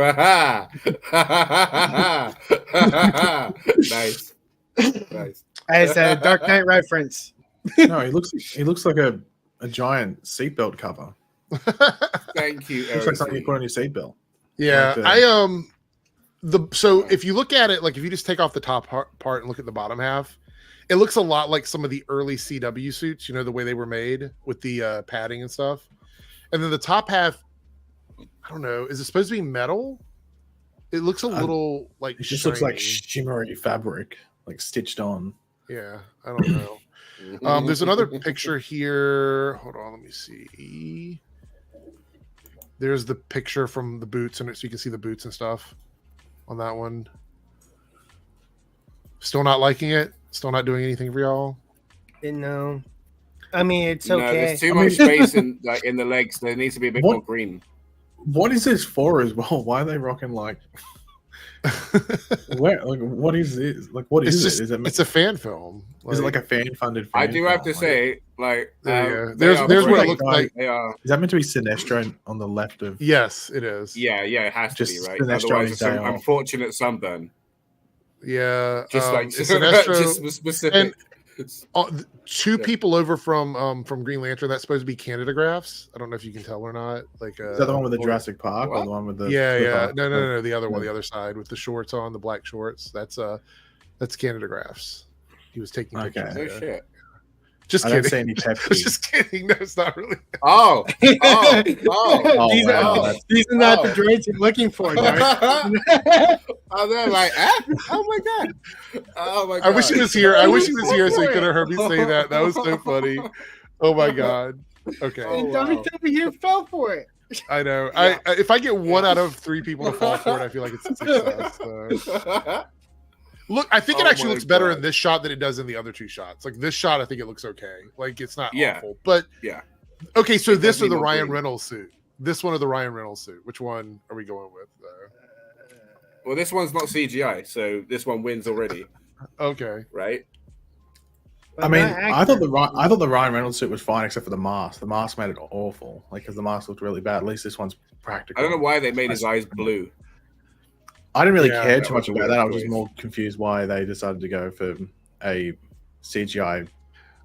As a Dark Knight reference.
No, he looks like a giant seatbelt cover.
Thank you.
Looks like something you put on your seatbelt.
Yeah, so if you look at it, like if you just take off the top part and look at the bottom half, it looks a lot like some of the early CW suits, you know, the way they were made with the padding and stuff. And then the top half, I don't know, is it supposed to be metal? It looks a little like
it just looks like shimmery fabric, like stitched on.
Yeah, I don't know. There's another picture here. Hold on, let me see. There's the picture from the boots, and so you can see the boots and stuff on that one. Still not liking it? Still not doing anything for y'all?
No. I mean, it's okay.
There's too much space in the legs. There needs to be a bit more green.
What is this for as well? Why are they rocking like Where, like, what is it? Like, what
It's
is
just
it? Is it?
it's a fan film.
Is it like a fan-funded?
I
Fan
do have to
film?
say, like,
There you go.
they are
There's what it
great.
looks like.
They are.
Is that meant to be Sinestro on the left of?
Yes, it is.
Yeah, it has to be,
Just
right?
Sinestro
Otherwise,
and
it's an
Dale.
unfortunate sunburn.
Yeah,
Just like
it's Sinestro
just specific.
two people over from Green Lantern. That's supposed to be Canada graphs. I don't know if you can tell or not. Like,
Is that the one with the
or-
Jurassic Park or
What?
the one with the?
Yeah,
the
yeah.
park?
No. The other one,
No.
the other side with the shorts on, the black shorts. That's Canada graphs. He was taking
Okay.
pictures.
No
there.
shit.
Just
I don't
kidding.
see any
I was
Pepsi.
just kidding. No, it's not really.
Oh,
these
wow,
are
that's-
these are not
oh.
the droids you're looking for, Dark.
Oh, they're like, oh my god, oh my god.
I wish he was here. I wish he was here so he could have heard me say that. That was so funny. Oh my god. Okay.
Oh,
And
wow.
Dark over here fell for it.
I know.
Yeah.
I if I get 1 out of 3 people to fall for it, I feel like it's a success. So. Look, I think it
Oh
actually
my
looks better
God.
in this shot than it does in the other 2 shots. Like this shot, I think it looks okay. Like it's not
Yeah.
awful. But
Yeah.
Okay, so
It
this
does
or
need
the
more
Ryan
green.
Reynolds suit. This one or the Ryan Reynolds suit. Which one are we going with?
Well, this one's not CGI, so this one wins already,
Okay.
right?
But
I mean,
not
I thought
accurate.
the Ryan Reynolds suit was fine except for the mask. The mask made it awful. Like, because the mask looked really bad. At least this one's practical.
I don't know why they made his eyes blue.
I didn't really
Yeah,
care
that
too
was
much
a
about
weird
that. I was just
choice.
more confused why they decided to go for a CGI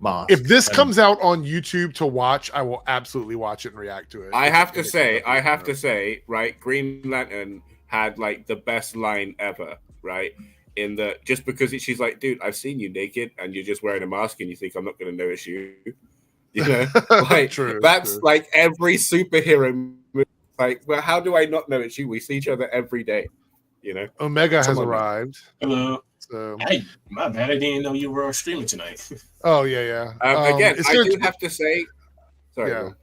mask.
If this
And-
comes out on YouTube to watch, I will absolutely watch it and react to it.
I
If
have
it-
to
if it
say,
comes out.
right? Green Lantern had like the best line ever, right? In the just because she's like, dude, I've seen you naked and you're just wearing a mask and you think I'm not going to notice you. You know, like
True,
that's
true.
like every superhero movie. Like, well, how do I not know it's you? We see each other every day. You know,
Omega has
Someone-
arrived.
Hello.
So
Hey, my bad. I didn't know you were streaming tonight.
oh yeah.
again,
it's
I
gonna-
do have to say, sorry.
Yeah.
Will.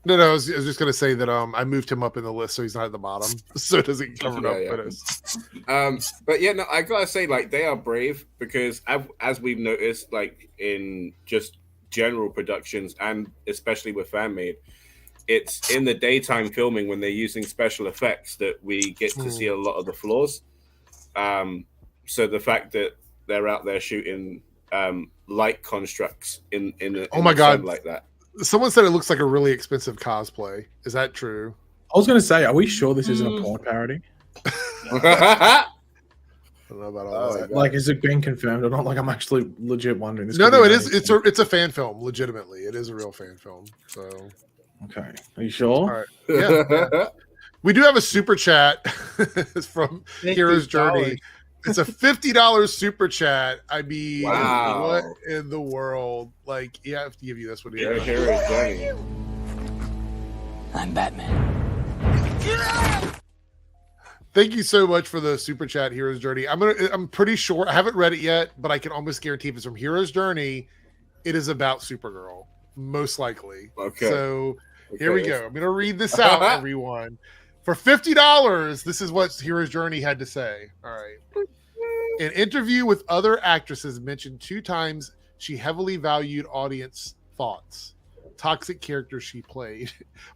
No, I was just gonna say that I moved him up in the list so he's not at the bottom. So it doesn't get covered
Yeah,
up.
yeah.
But it's,
But yeah, no, I gotta say, like, they are brave because as we've noticed, like in just general productions and especially with fan made, it's in the daytime filming when they're using special effects that we get to see a lot of the flaws. So the fact that they're out there shooting light constructs in
Oh my
the
God.
sun like that.
someone said it looks like a really expensive cosplay. Is that true?
I was going to say, are we sure this isn't a porn parody?
I don't know about all
Oh,
that.
yeah.
Like, is it being confirmed or not? Like, I'm actually legit wondering. This
No,
could
no,
be
it is.
amazing.
It's a fan film. Legitimately, it is a real fan film. So
Okay. Are you sure?
All right. Yeah. We do have a super chat It's from Hero's Journey.
$50.
It's a $50 super chat. I mean,
Wow.
what in the world? Like, yeah, I have to give you this one here.
Hero's Journey.
I'm Batman.
Thank you so much for the super chat, Hero's Journey. I'm pretty sure I haven't read it yet, but I can almost guarantee if it's from Hero's Journey, it is about Supergirl, most likely.
Okay.
So here we
Okay.
go. I'm gonna read this out, everyone. For $50, this is what Hero's Journey had to say. All right. An interview with other actresses mentioned 2 times she heavily valued audience thoughts. Toxic character she played.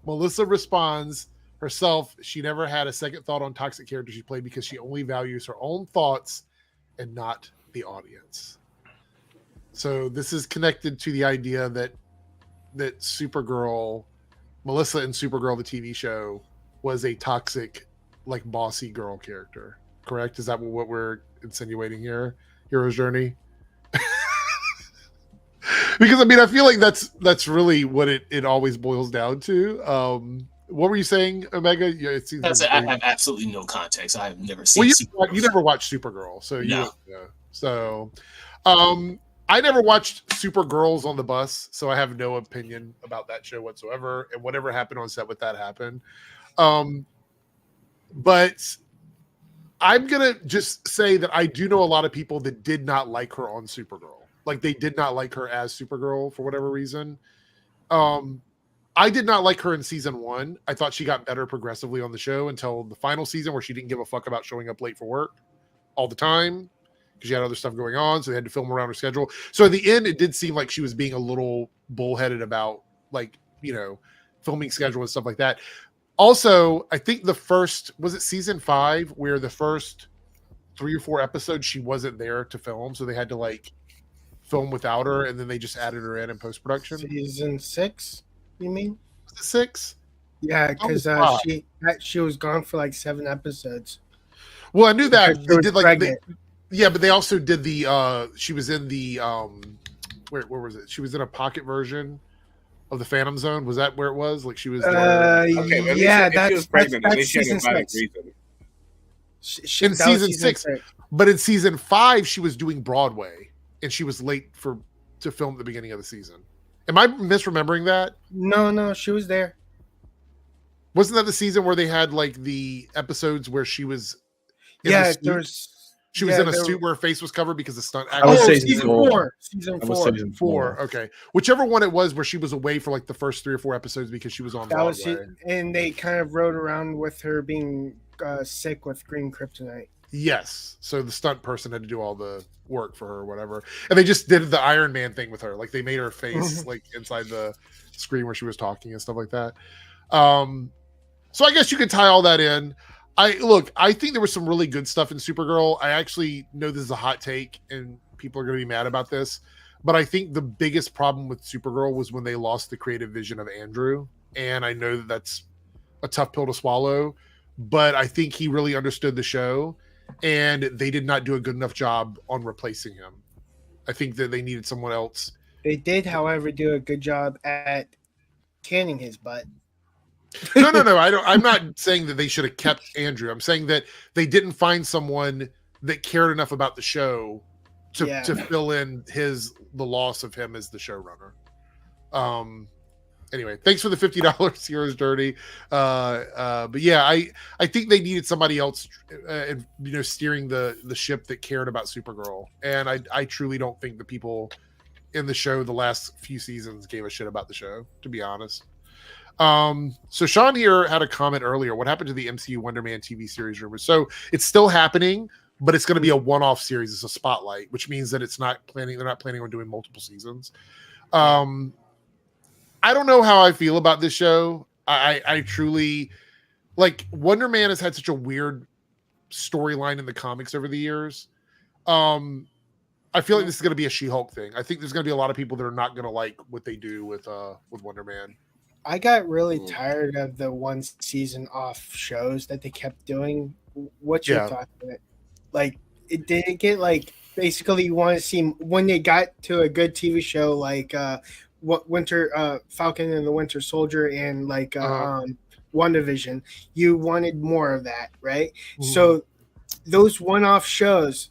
Melissa responds herself, she never had a second thought on toxic character she played because she only values her own thoughts and not the audience. So this is connected to the idea that Supergirl, Melissa in Supergirl, the TV show, was a toxic, like bossy girl character. Correct? Is that what we're insinuating here? Hero's Journey? Because I mean, I feel like that's really what it always boils down to. What were you saying, Omega? Yeah, it seems.
I have absolutely no context. I have never seen.
Well,
Supergirl.
you never watched Supergirl, so you
No.
yeah. So, I never watched Supergirls on the bus, so I have no opinion about that show whatsoever, and whatever happened on set with that happened. But I'm gonna just say that I do know a lot of people that did not like her on Supergirl. Like they did not like her as Supergirl for whatever reason. I did not like her in season 1. I thought she got better progressively on the show until the final season where she didn't give a fuck about showing up late for work all the time because she had other stuff going on. So they had to film around her schedule. So at the end, it did seem like she was being a little bullheaded about, like, you know, filming schedule and stuff like that. Also, I think was it season 5 where the first 3 or 4 episodes she wasn't there to film, so they had to like film without her, and then they just added her in post production.
Season 6, you mean?
Was it 6?
Yeah, because she was gone for like 7 episodes.
Well, I knew that
She
they
was
did like
pregnant.
but they also did the she was in the where was it? She was in a pocket version of the Phantom Zone. Was that where it was? Like she was there
Okay, but at least
yeah,
if she was pregnant, at least she had a
season
valid
6.
reason.
in season 6. But in season 5, she was doing Broadway, and she was late to film at the beginning of the season. Am I misremembering that?
No, she was there.
Wasn't that the season where they had like the episodes where she was?
Yeah, there was.
She was in a suit where her face was covered because the stunt.
I would say
season
four.
4. Season
I was
4.
season
4. Okay, whichever one it was, where she was away for like the first 3 or 4 episodes because she was on
That was
Broadway.
and they kind of rode around with her being sick with green kryptonite.
Yes, so the stunt person had to do all the work for her or whatever, and they just did the Iron Man thing with her. Like they made her face like inside the screen where she was talking and stuff like that. So I guess you could tie all that in. I think there was some really good stuff in Supergirl. I actually know this is a hot take and people are going to be mad about this, but I think the biggest problem with Supergirl was when they lost the creative vision of Andrew. And I know that that's a tough pill to swallow, but I think he really understood the show and they did not do a good enough job on replacing him. I think that they needed someone else.
They did, however, do a good job at canning his butt.
No. I'm not saying that they should have kept Andrew. I'm saying that they didn't find someone that cared enough about the show to fill in the loss of him as the showrunner. Anyway, thanks for the $50. Heroes Dirty. But yeah, I think they needed somebody else, steering the ship that cared about Supergirl. And I truly don't think the people in the show the last few seasons gave a shit about the show, to be honest. So Sean here had a comment earlier. What happened to the MCU Wonderman TV series rumor? So it's still happening, but it's going to be a one-off series. It's a spotlight, which means that they're not planning on doing multiple seasons. I don't know how I feel about this show. I truly like Wonder Man has had such a weird storyline in the comics over the years. I feel like this is going to be a She-Hulk thing. I think there's going to be a lot of people that are not going to like what they do with Wonder Man.
I got really tired of the one season off shows that they kept doing. What's your thought on it? Like, it didn't get like basically you want to see when they got to a good TV show like Winter Falcon and the Winter Soldier and like WandaVision. You wanted more of that, right? Mm-hmm. So those one-off shows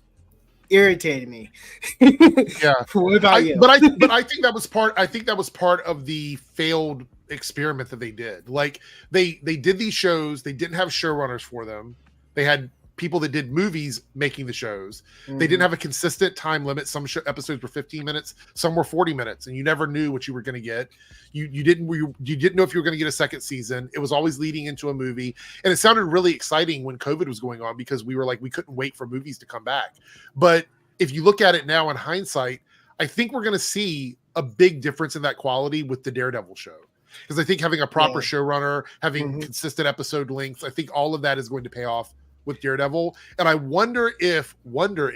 irritated me.
Yeah.
What about you?
But I think that was part. I think that was part of the failed experiment that they did. Like they did these shows. They didn't have showrunners for them. They had people that did movies making the shows. Mm-hmm. They didn't have a consistent time limit. Some episodes were 15 minutes. Some were 40 minutes, and you never knew what you were going to get. You didn't know if you were going to get a second season. It was always leading into a movie, and it sounded really exciting when COVID was going on because we were like we couldn't wait for movies to come back. But if you look at it now in hindsight, I think we're going to see a big difference in that quality with the Daredevil show. Because I think having a proper showrunner, having consistent episode lengths, I think all of that is going to pay off with Daredevil. And I wonder if Wonder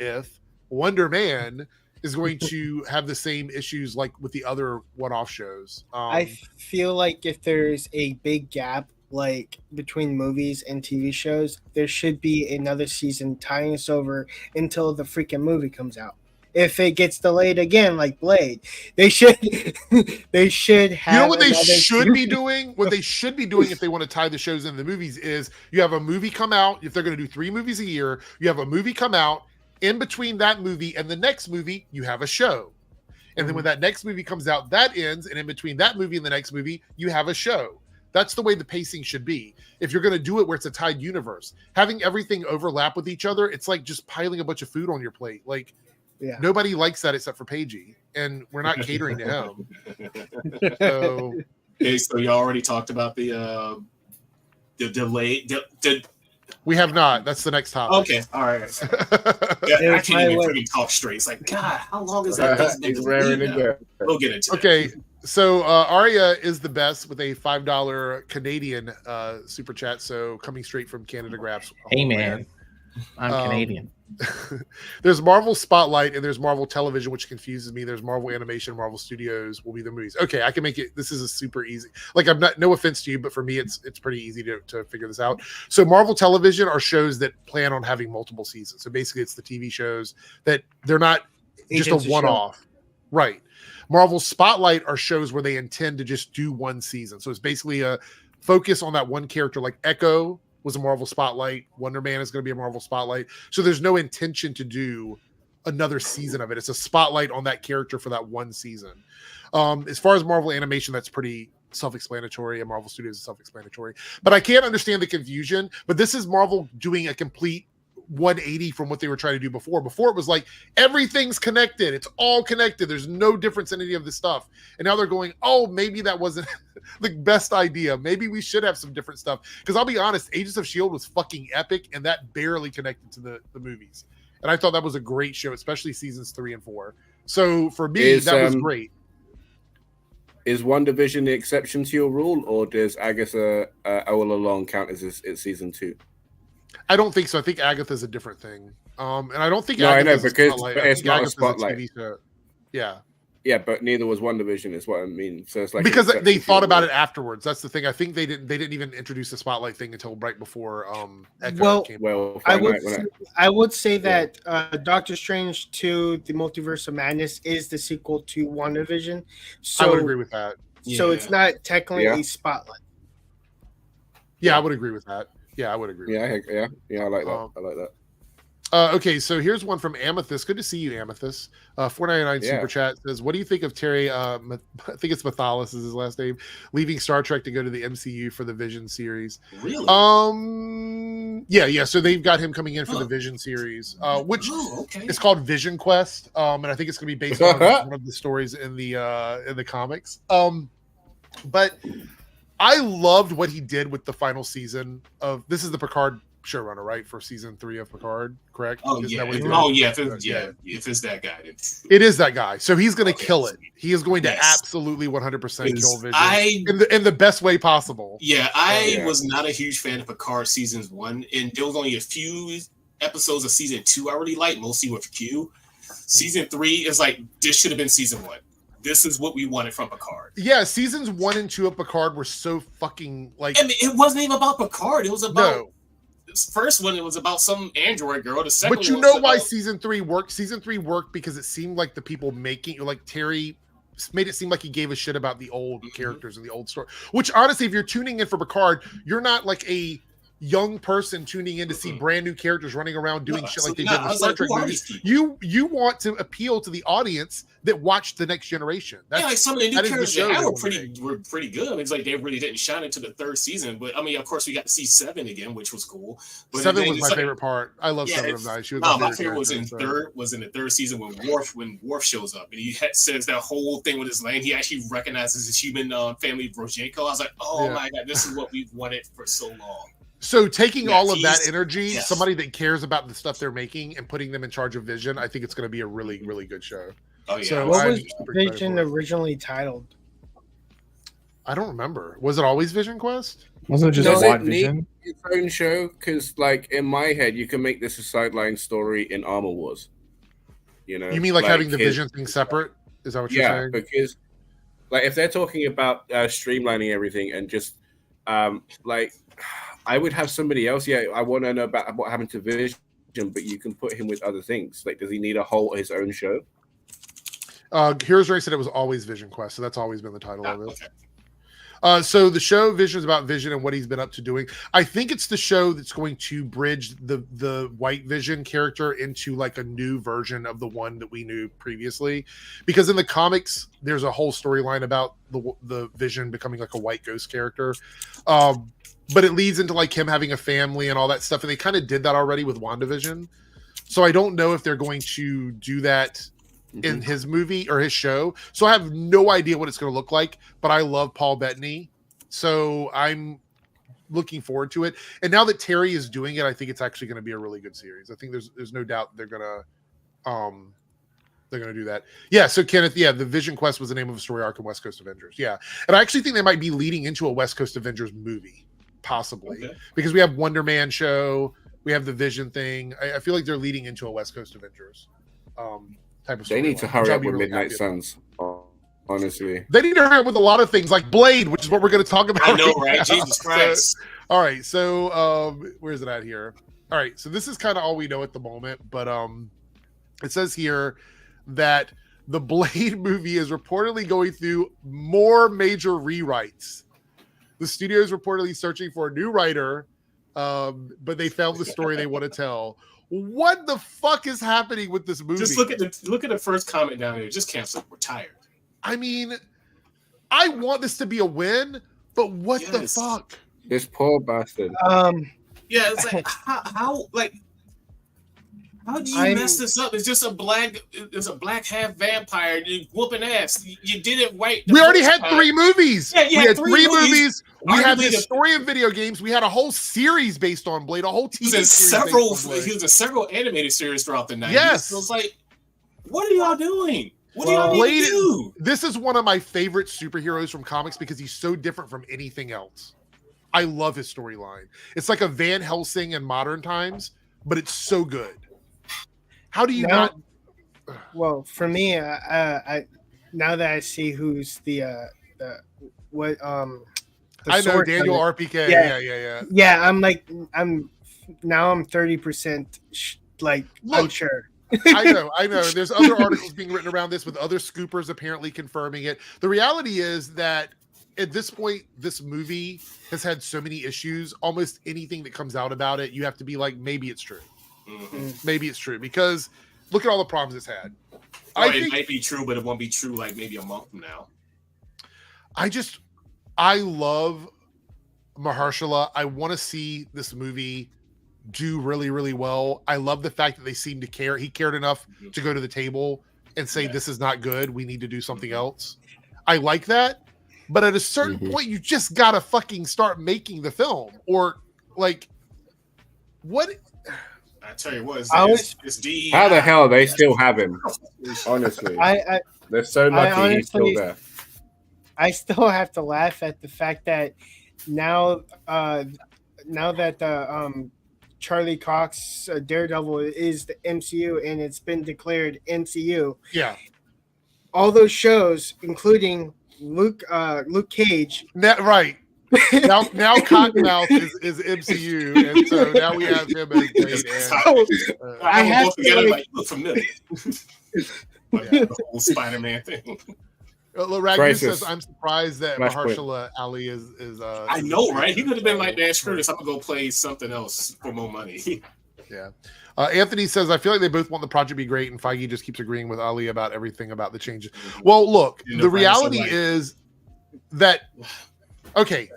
Man is going to have the same issues like with the other one-off shows.
I feel like if there's a big gap like between movies and TV shows, there should be another season tying us over until the freaking movie comes out. If it gets delayed again, like Blade, they should have.
You know what they should be doing? What they should be doing if they want to tie the shows into the movies is you have a movie come out. If they're going to do 3 movies a year, you have a movie come out. In between that movie and the next movie, you have a show. And then when that next movie comes out, that ends. And in between that movie and the next movie, you have a show. That's the way the pacing should be. If you're going to do it where it's a tied universe, having everything overlap with each other, it's like just piling a bunch of food on your plate. Like, nobody likes that except for Paigey, and we're not catering to him. So,
okay, so you already talked about the delay.
We have not. That's the next topic.
Okay, all right. I can't even freaking talk straight. It's like, God, how long is that?
We'll get into
it. Okay, So Aria is the best with a $5 Canadian super chat. So coming straight from Canada Graphs.
Hey man, I'm Canadian.
There's Marvel Spotlight and there's Marvel Television, which confuses me. There's Marvel Animation, Marvel Studios will be the movies. Okay, I can make it. This is a super easy. Like I'm not. No offense to you, but for me, it's pretty easy to figure this out. So Marvel Television are shows that plan on having multiple seasons. So basically, it's the TV shows that they're not just a one-off, right? Marvel Spotlight are shows where they intend to just do one season. So it's basically a focus on that one character. Like Echo was a Marvel Spotlight. Wonder Man is going to be a Marvel Spotlight. So there's no intention to do another season of it. It's a spotlight on that character for that one season. As far as Marvel Animation, that's pretty self-explanatory, and Marvel Studios is self-explanatory. But I can't understand the confusion. But this is Marvel doing a complete 180 from what they were trying to do before. Before it was like everything's connected, it's all connected, there's no difference in any of this stuff. And now they're going, oh, maybe that wasn't the best idea, maybe we should have some different stuff. Because I'll be honest, Agents of S.H.I.E.L.D. was fucking epic, and that barely connected to the movies. And I thought that was a great show, especially seasons 3 and 4. So for me, that was great.
Is WandaVision the exception to your rule, or does Agatha all along count as its season 2?
I don't think so. I think Agatha's a different thing. And I don't think
Agatha's
I know
because it's not a spotlight.
Yeah.
Yeah, but neither was WandaVision, is what I mean. So it's like
because they thought about it afterwards. That's the thing. I think they didn't even introduce the spotlight thing until right before Echo came.
Well,
I would say that Doctor Strange 2: The Multiverse of Madness is the sequel to WandaVision. So
I would agree with that.
So it's not technically a spotlight.
Yeah, I would agree with that. Yeah, I would agree.
Yeah, I like that. I like that.
Okay, so here's one from Amethyst. Good to see you, Amethyst. 499 super chat says, "What do you think of Terry? I think it's Mathalis is his last name. Leaving Star Trek to go to the MCU for the Vision series.
Really?
Yeah. So they've got him coming in for the Vision series, which is called Vision Quest. And I think it's going to be based on one of the stories in the comics. But I loved what he did with the final season of this is the Picard showrunner, right, for season 3 of Picard, correct?
Oh,
Isn't
yeah. If it's that guy,
it is that guy. So he's going to kill it. He is going to absolutely 100% kill Vision in the best way possible.
Yeah, I was not a huge fan of Picard seasons 1, and there was only a few episodes of season 2 I really liked, mostly with Q. Season 3 is like this should have been season 1. This is what we wanted from Picard.
Yeah, seasons 1 and 2 of Picard were so fucking like.
I mean, it wasn't even about Picard. It was about first one. It was about some android girl. The second,
but you know why season 3 worked? Season 3 worked because it seemed like the people making, like Terry, made it seem like he gave a shit about the old characters and the old story. Which honestly, if you're tuning in for Picard, you're not like a young person tuning in to see brand new characters running around doing shit like they did in the Star Trek movies. You want to appeal to the audience that watched the next generation.
Like some of the new characters they had were pretty good. It's like they really didn't shine into the 3rd season, but I mean, of course, we got to see 7 again, which was cool. But
7 was my favorite part. I love 7 of 9. She was my
favorite was in the 3rd season when Worf shows up and he says that whole thing with his name. He actually recognizes his human family Brozhenko. I was like, oh my god, this is what we've wanted for so long.
So taking all of that energy, somebody that cares about the stuff they're making, and putting them in charge of Vision, I think it's going to be a really, really good show.
Oh yeah.
So what was Vision originally titled?
I don't remember. Was it always Vision Quest?
Wasn't it just Wide Vision?
Its own show, because like in my head, you can make this a sideline story in Armor Wars. You know,
you mean like having the Vision thing separate? Is that what you're saying?
Yeah, because like if they're talking about streamlining everything and just like. I would have somebody else. Yeah, I want to know about what happened to Vision, but you can put him with other things. Like, does he need his own show?
Heroes Ray said it was always Vision Quest, so that's always been the title of it. Okay. So the show Vision is about Vision and what he's been up to doing. I think it's the show that's going to bridge the White Vision character into like a new version of the one that we knew previously, because in the comics there's a whole storyline about the Vision becoming like a white ghost character. But it leads into like him having a family and all that stuff. And they kind of did that already with WandaVision. So I don't know if they're going to do that in his movie or his show. So I have no idea what it's going to look like, but I love Paul Bettany. So I'm looking forward to it. And now that Terry is doing it, I think it's actually going to be a really good series. I think there's no doubt they're going to They're going to do that. Yeah. So Kenneth, the Vision Quest was the name of a story arc in West Coast Avengers. Yeah. And I actually think they might be leading into a West Coast Avengers movie, possibly, because we have Wonder Man show, we have the Vision thing. I feel like they're leading into a West Coast Avengers type of story.
They need to hurry up with Midnight Suns. Honestly,
they need to hurry up with a lot of things like Blade, which is what we're going to talk about.
I know, right? Jesus Christ.
So, all right. So where's it at here? All right. So this is kind of all we know at the moment, but it says here that the Blade movie is reportedly going through more major rewrites. The studio is reportedly searching for a new writer, but they found the story they want to tell. What the fuck is happening with this movie?
Just look at the first comment down there. Just cancel. We're tired.
I mean, I want this to be a win, but what the fuck?
This poor bastard.
Yeah, it's like how do you mess this up? It's just a black half vampire whooping ass. You did it right.
We already had 3 movies.
Yeah,
we had 3 movies. We had
Arguably
the story of video games. We had a whole series based on Blade, a whole TV series.
He was in several animated series throughout the 90s.
Yes.
So it's like, what are y'all doing? What do y'all need to do?
This is one of my favorite superheroes from comics because he's so different from anything else. I love his storyline. It's like a Van Helsing in modern times, but it's so good. How do you not?
Well, for me, I now that I see who's the
I know Daniel RPK.
Yeah, I'm 30% unsure.
I know. There's other articles being written around this with other scoopers apparently confirming it. The reality is that at this point, this movie has had so many issues. Almost anything that comes out about it, you have to be like, maybe it's true. Mm-hmm. Maybe it's true because look at all the problems it's had.
It might be true, but it won't be true like maybe a month from now.
I love Mahershala. I want to see this movie do really, really well. I love the fact that they seem to care. He cared enough to go to the table and say, this is not good. We need to do something else. I like that. But at a certain point, you just got to fucking start making the film or like what?
I tell you what, it's DEI.
How the hell they still have him? Honestly, they're so lucky he's still there.
I still have to laugh at the fact that now that Charlie Cox Daredevil is the MCU and it's been declared MCU.
Yeah,
all those shows, including Luke Cage,
right. Now Cottonmouth is MCU, and so now we have him as Blade.
I have to you look familiar. The whole Spider-Man thing.
Ragu says, "I'm surprised that Mahershala Ali is."
I know, right? He could have been like, "Man, screw this. I'm gonna go play something else for more money."
Yeah. Anthony says, "I feel like they both want the project to be great, and Feige just keeps agreeing with Ali about everything about the changes." Well, look, the reality is that. Okay,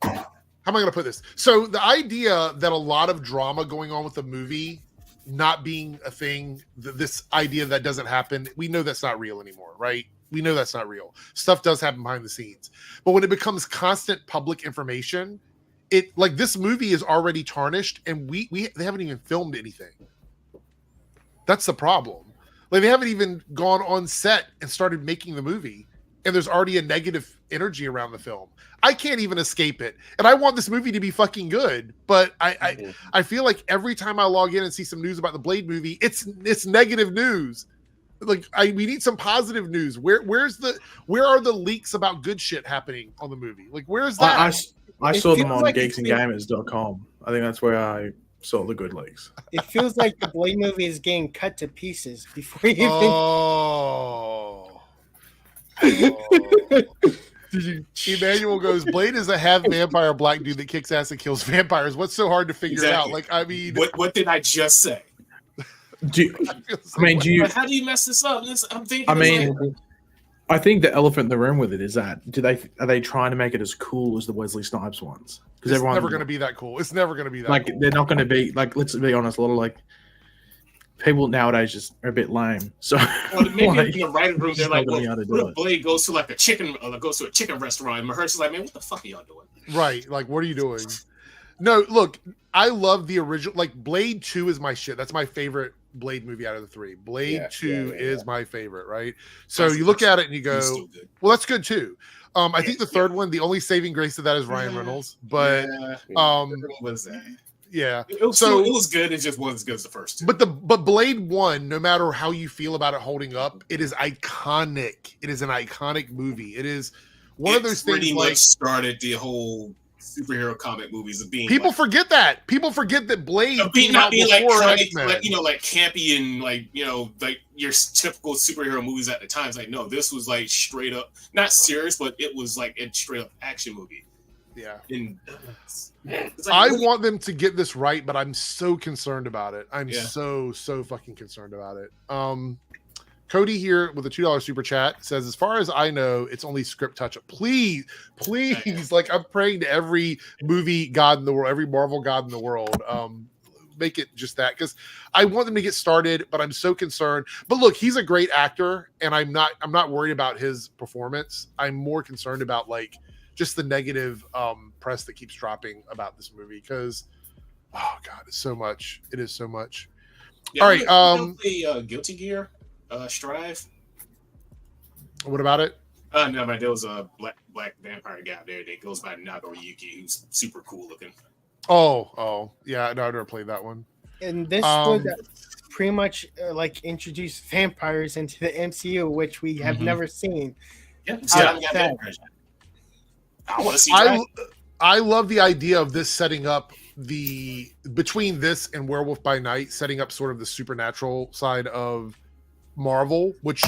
how am I going to put this? So the idea that a lot of drama going on with the movie not being a thing, this idea that doesn't happen, we know that's not real anymore, right? We know that's not real. Stuff does happen behind the scenes. But when it becomes constant public information, it like this movie is already tarnished and they haven't even filmed anything. That's the problem. Like they haven't even gone on set and started making the movie. And there's already a negative energy around the film. I can't even escape it. And I want this movie to be fucking good. But I feel like every time I log in and see some news about the Blade movie, it's negative news. Like we need some positive news. Where are the leaks about good shit happening on the movie? Like where's that?
I saw them on geeksandgamers.com. I think that's where I saw the good leaks.
It feels like the Blade movie is getting cut to pieces before you
Emmanuel goes, Blade is a half vampire black dude that kicks ass and kills vampires. What's so hard to figure out? Like, I mean,
what did I just say?
How
do you mess this up? I'm thinking.
I think the elephant in the room with it is that are they trying to make it as cool as the Wesley Snipes ones?
Because everyone's never going to be that cool. It's never going to be that
like
cool.
They're not going to be like. Let's be honest, a lot of like people nowadays just are a bit lame. So
maybe in the writing room they're like, well, Blade goes to like a chicken restaurant, and Mahershal's like, man, what the fuck are y'all doing?
Right, like what are you doing? No, look, I love the original. Like Blade 2 is my shit. That's my favorite Blade movie out of the three. Blade
Yeah,
2
yeah.
is my favorite, right? So you look at it and you go, well, that's good too. I think the third one, the only saving grace of that is Ryan Reynolds, but
was that?
yeah,
It was good. It just wasn't as good as the first two.
But Blade 1, no matter how you feel about it holding up, it is iconic. It is an iconic movie. It is one of those things
pretty
like
much started the whole superhero comic movies of being
people forget that. People forget that Blade came
not
out
being
before
like,
X-Men.
like campy and like like your typical superhero movies at the time. It's like no, this was like straight up not serious, but it was like a straight up action movie.
Yeah.
I
want them to get this right, but I'm so concerned about it. I'm so fucking concerned about it. Cody here with a $2 super chat says, as far as I know, it's only script touch up. Please, like I'm praying to every movie god in the world, every Marvel god in the world. Make it just that, because I want them to get started, but I'm so concerned. But look, he's a great actor, and I'm not worried about his performance. I'm more concerned about like just the negative press that keeps dropping about this movie, because oh god, it's so much. It is so much. All right,
Guilty Gear Strive.
What about it?
No, man, there was a black vampire guy there that goes by Nagoriyuki, who's super cool looking.
Oh yeah, no, I've never played that one.
And this would pretty much like introduce vampires into the MCU, which we have never seen.
Yeah,
I want to see. I love the idea of this setting up between this and Werewolf by Night, setting up sort of the supernatural side of Marvel, which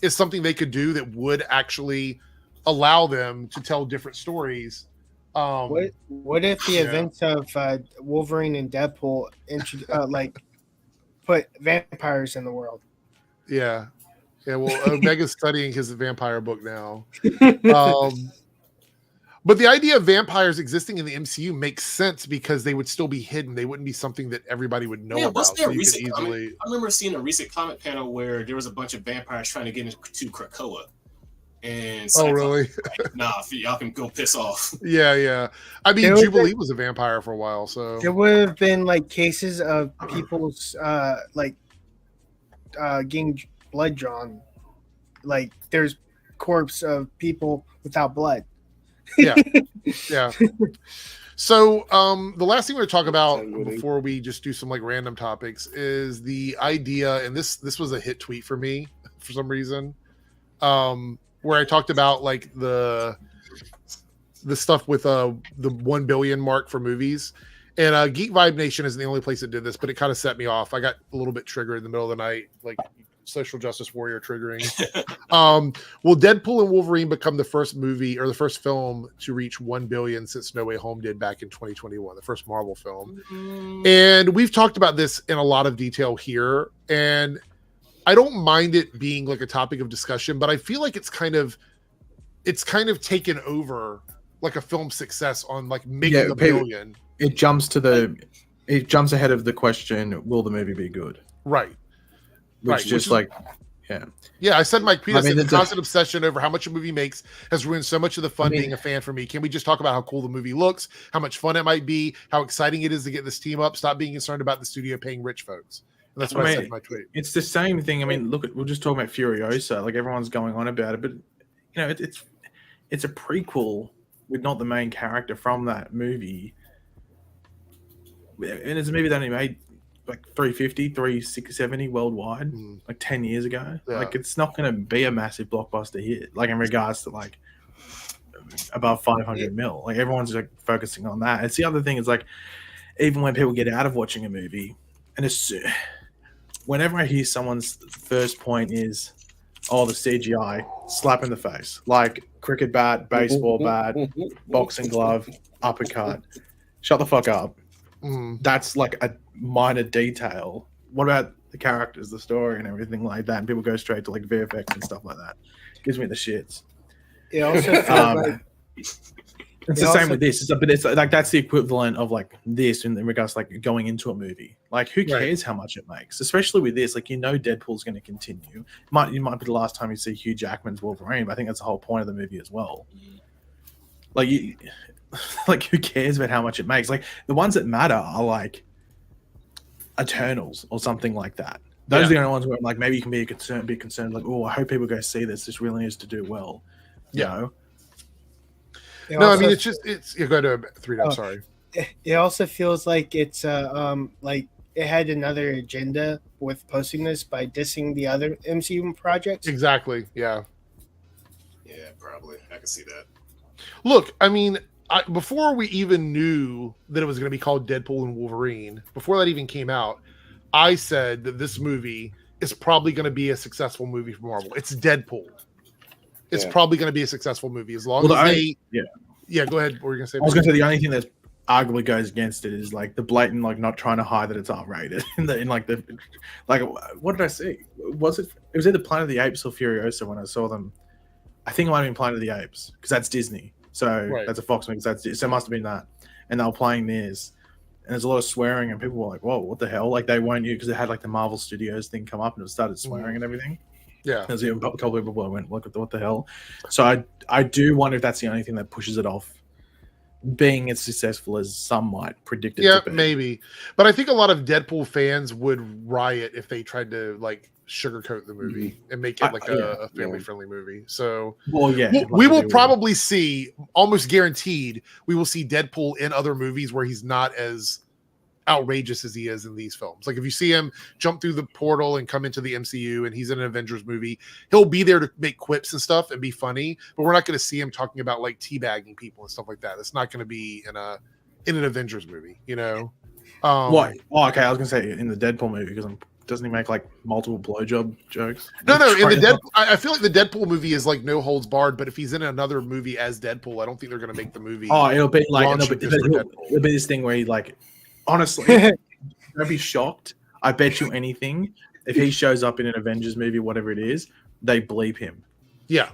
is something they could do that would actually allow them to tell different stories.
What if the events of Wolverine and Deadpool like put vampires in the world?
Yeah. Well, Omega's studying his vampire book now. But the idea of vampires existing in the MCU makes sense because they would still be hidden. They wouldn't be something that everybody would know about.
Wasn't there I remember seeing a recent comic panel where there was a bunch of vampires trying to get into Krakoa. And
really?
Like, nah, y'all can go piss off.
Yeah. I mean, Jubilee was a vampire for a while, so
there would have been like cases of people's getting blood drawn. Like there's corpse of people without blood.
Yeah. So the last thing we're going to talk about before we just do some like random topics is the idea, and this was a hit tweet for me for some reason, where I talked about like the stuff with the 1 billion mark for movies. And Geek Vibe Nation isn't the only place that did this, but it kind of set me off. I got a little bit triggered in the middle of the night, like social justice warrior triggering. Will Deadpool and Wolverine become the first movie or the first film to reach 1 billion since No Way Home did back in 2021, the first Marvel film? And we've talked about this in a lot of detail here, and I don't mind it being like a topic of discussion, but I feel like it's kind of taken over like a film success on like making a billion.
It jumps ahead of the question, will the movie be good?
Right.
Which
I said Mike Peter said the constant obsession over how much a movie makes has ruined so much of the fun being a fan for me. Can we just talk about how cool the movie looks, how much fun it might be, how exciting it is to get this team up, stop being concerned about the studio paying rich folks? And that's what I said in my tweet.
It's the same thing. I mean, look, we're just talking about Furiosa. Like everyone's going on about it, but it's a prequel with not the main character from that movie. And it's a movie that only made like 350, 370 worldwide, like 10 years ago. Yeah. Like it's not going to be a massive blockbuster hit, like in regards to like above 500 mil. Like everyone's like focusing on that. It's the other thing is like, even when people get out of watching a movie, and it's whenever I hear someone's first point is, oh, the CGI, slap in the face, like cricket bat, baseball bat, boxing glove, uppercut. Shut the fuck up. That's like a minor detail. What about the characters, the story, and everything like that? And people go straight to like VFX and stuff like that. Gives me the shits.
It also
it's the same with this. It's like that's the equivalent of like this in regards to like going into a movie. Like who cares how much it makes? Especially with this, like Deadpool's going to continue. It might be the last time you see Hugh Jackman's Wolverine, but I think that's the whole point of the movie as well. Like who cares about how much it makes? Like the ones that matter are like Eternals or something like that. Those
Yeah.
are the only ones where like maybe you can be concerned like, oh, I hope people go see this. This really needs to do well. You know?
It
No, I
also-
mean it's you go to 3. I'm sorry.
It also feels like it's like it had another agenda with posting this by dissing the other MCU projects.
Exactly. Yeah.
Yeah, probably. I can see that.
Look, I mean, before we even knew that it was going to be called Deadpool and Wolverine, before that even came out, I said that this movie is probably going to be a successful movie for Marvel. It's Deadpool. It's probably going to be a successful movie as long as they. Yeah. Go ahead. What were you going to say?
I was going to say the only thing that arguably goes against it is like the blatant like not trying to hide that it's R-rated what did I see? Was it was either Planet of the Apes or Furiosa when I saw them. I think it might have been Planet of the Apes because that's Disney. So that's a Fox movie. So it must have been that. And they were playing this. And there's a lot of swearing. And people were like, whoa, what the hell? Like they weren't you because they had like the Marvel Studios thing come up and it started swearing and everything.
Yeah.
There's a couple of people went, what the hell? So I do wonder if that's the only thing that pushes it off being as successful as some might predict it to be.
Maybe. But I think a lot of Deadpool fans would riot if they tried to like sugarcoat the movie and make it like a family-friendly movie. So we will probably see, almost guaranteed, we will see Deadpool in other movies where he's not as outrageous as he is in these films. Like if you see him jump through the portal and come into the MCU and he's in an Avengers movie, he'll be there to make quips and stuff and be funny, but we're not going to see him talking about like teabagging people and stuff like that. It's not going to be in an Avengers movie, you know?
Why? Oh, okay. I was going to say in the Deadpool movie because doesn't he make like multiple blowjob jokes?
No. In the Deadpool, I feel like the Deadpool movie is like no holds barred. But if he's in another movie as Deadpool, I don't think they're going to make the movie.
Oh, it'll be like it'll be this thing where he like, honestly, don't be shocked. I bet you anything if he shows up in an Avengers movie, whatever it is, they bleep him.
Yeah.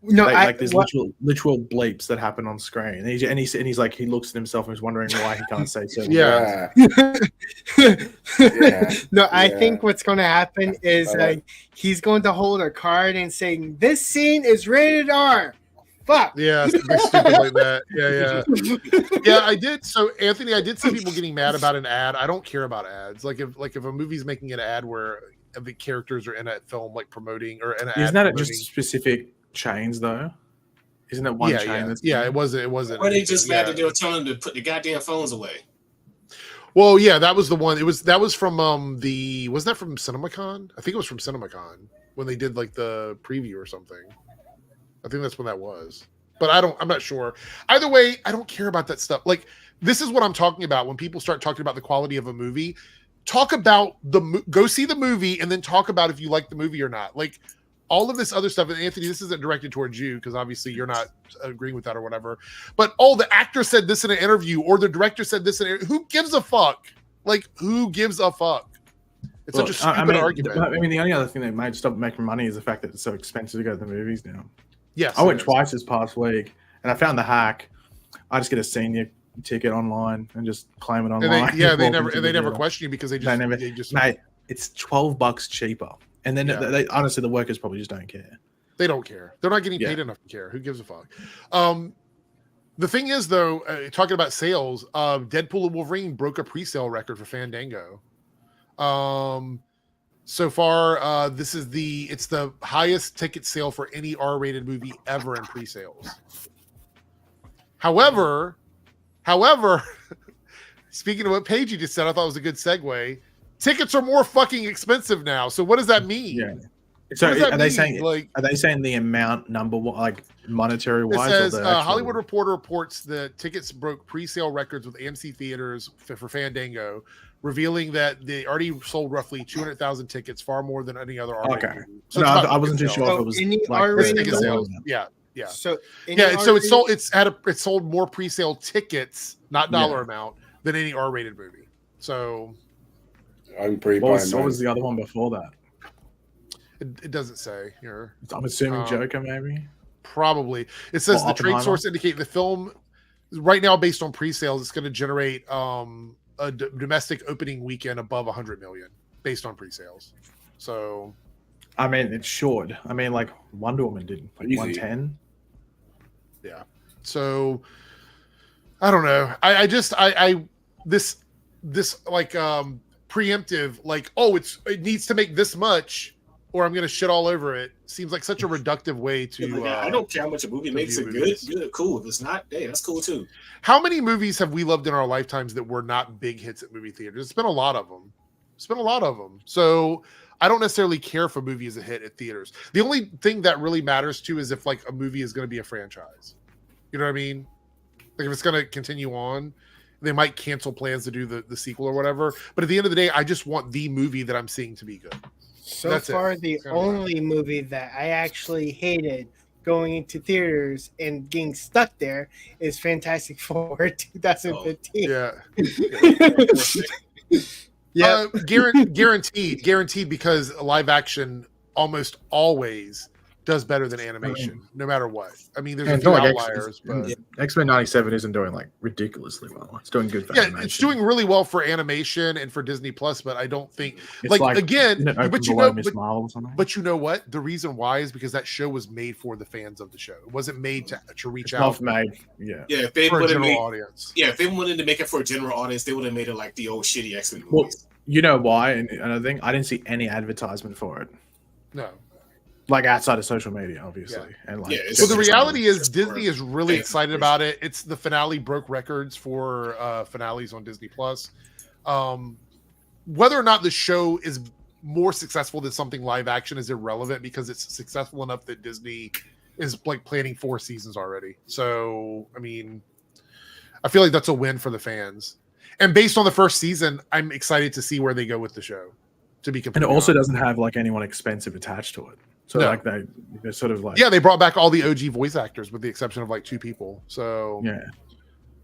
No,
like there's literal bleeps that happen on screen, and he's like he looks at himself and is wondering why he can't say so.
I think what's going to happen is he's going to hold a card and saying this scene is rated R. Fuck.
Yeah, something stupid like that. Yeah. I did. So Anthony, I did see people getting mad about an ad. I don't care about ads. Like if a movie's making an ad where the characters are in a film like promoting or an ad.
Isn't that just specific chains though? Isn't it one chain?
It wasn't.
Or they just mad that they were telling them to put the goddamn phones away.
Well, yeah, that was the one. That was from wasn't that from CinemaCon? I think it was from CinemaCon when they did like the preview or something. I think that's when that was. But I'm not sure. Either way, I don't care about that stuff. Like this is what I'm talking about when people start talking about the quality of a movie. Talk about go see the movie and then talk about if you like the movie or not. Like all of this other stuff, and Anthony, this isn't directed towards you because obviously you're not agreeing with that or whatever. But the actor said this in an interview, or the director said this who gives a fuck? Like, who gives a fuck? It's such a stupid argument.
I mean, the only other thing that might stop making money is the fact that it's so expensive to go to the movies now.
Yes,
I went twice this past week, and I found the hack. I just get a senior ticket online and just claim it online.
They never question you because they just
mate, it's $12 cheaper. And then they honestly, the workers probably just don't care.
They don't care. They're not getting paid enough to care. Who gives a fuck? The thing is, though, talking about sales, Deadpool and Wolverine broke a pre-sale record for Fandango. So far, it's the highest ticket sale for any R-rated movie ever in pre-sales. However, speaking of what Paige just said, I thought it was a good segue. Tickets are more fucking expensive now. So what does that mean?
Yeah. So are they saying the amount number like monetary wise?
It says Hollywood Reporter reports that tickets broke pre-sale records with AMC theaters for Fandango, revealing that they already sold roughly 200,000 tickets, far more than any other R-rated movie. So
no, I wasn't too sure if it was
any
like
R-rated
sales. Yeah.
So
it sold more pre-sale tickets, not dollar amount, than any R-rated movie. So
I'm pretty.
What was the other one before that?
It doesn't say here.
I'm assuming Joker, maybe.
Probably. It says the trade source indicate the film right now, based on pre-sales, it's going to generate a domestic opening weekend above 100 million based on pre-sales. So,
I mean, it should. I mean, like Wonder Woman did like 110.
Yeah. So, I don't know. This like preemptive, like, oh, it needs to make this much, or I'm going to shit all over it. Seems like such a reductive way to.
I don't care how much a movie makes it good, cool. If it's not, hey, that's cool too.
How many movies have we loved in our lifetimes that were not big hits at movie theaters? It's been a lot of them. So I don't necessarily care if a movie is a hit at theaters. The only thing that really matters too is if like a movie is going to be a franchise. You know what I mean? Like if it's going to continue on, they might cancel plans to do the sequel or whatever. But at the end of the day, I just want the movie that I'm seeing to be good.
So far, the only movie that I actually hated going into theaters and getting stuck there is Fantastic Four 2015.
Yeah. Guaranteed, because live action almost always does better than animation, no matter what. I mean, there's a few outliers, but
X-Men 97 isn't doing like ridiculously well. It's doing good for animation.
It's doing really well for animation and for Disney Plus, but I don't think
it's
again, but you know what? The reason why is because that show was made for the fans of the show. It wasn't made to reach out.
If they
for a general audience.
Yeah, if they wanted to make it for a general audience, they would have made it like the old shitty X-Men movies.
Well, you know why? And I think I didn't see any advertisement for it.
No.
Like outside of social media, obviously. Yeah. And like,
so the reality is Disney is really excited about it. It's the finale broke records for finales on Disney Plus. Whether or not the show is more successful than something live action is irrelevant because it's successful enough that Disney is like planning 4 seasons already. So, I mean, I feel like that's a win for the fans. And based on the first season, I'm excited to see where they go with the show. To be completely
and it also
honest.
doesn't have like anyone expensive attached to it. So like they're sort of like
they brought back all the OG voice actors with the exception of like 2 people. So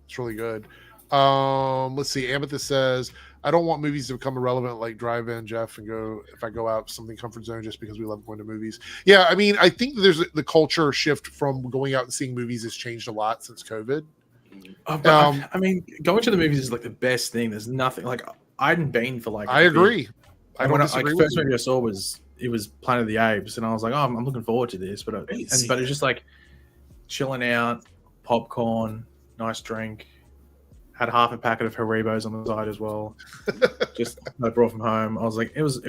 it's really good. Let's see. Amethyst says, I don't want movies to become irrelevant like Drive In, Jeff, and go if I go out something comfort zone just because we love going to movies. Yeah, I mean, I think there's the culture shift from going out and seeing movies has changed a lot since COVID.
I mean, going to the movies is like the best thing. There's nothing like I hadn't been for like.
I agree.
I don't disagree. First movie I saw was Planet of the Apes, and I was like, oh, I'm looking forward to this, but it's just like chilling out, popcorn, nice drink. Had half a packet of Haribos on the side as well. Just I brought from home. I was like, it was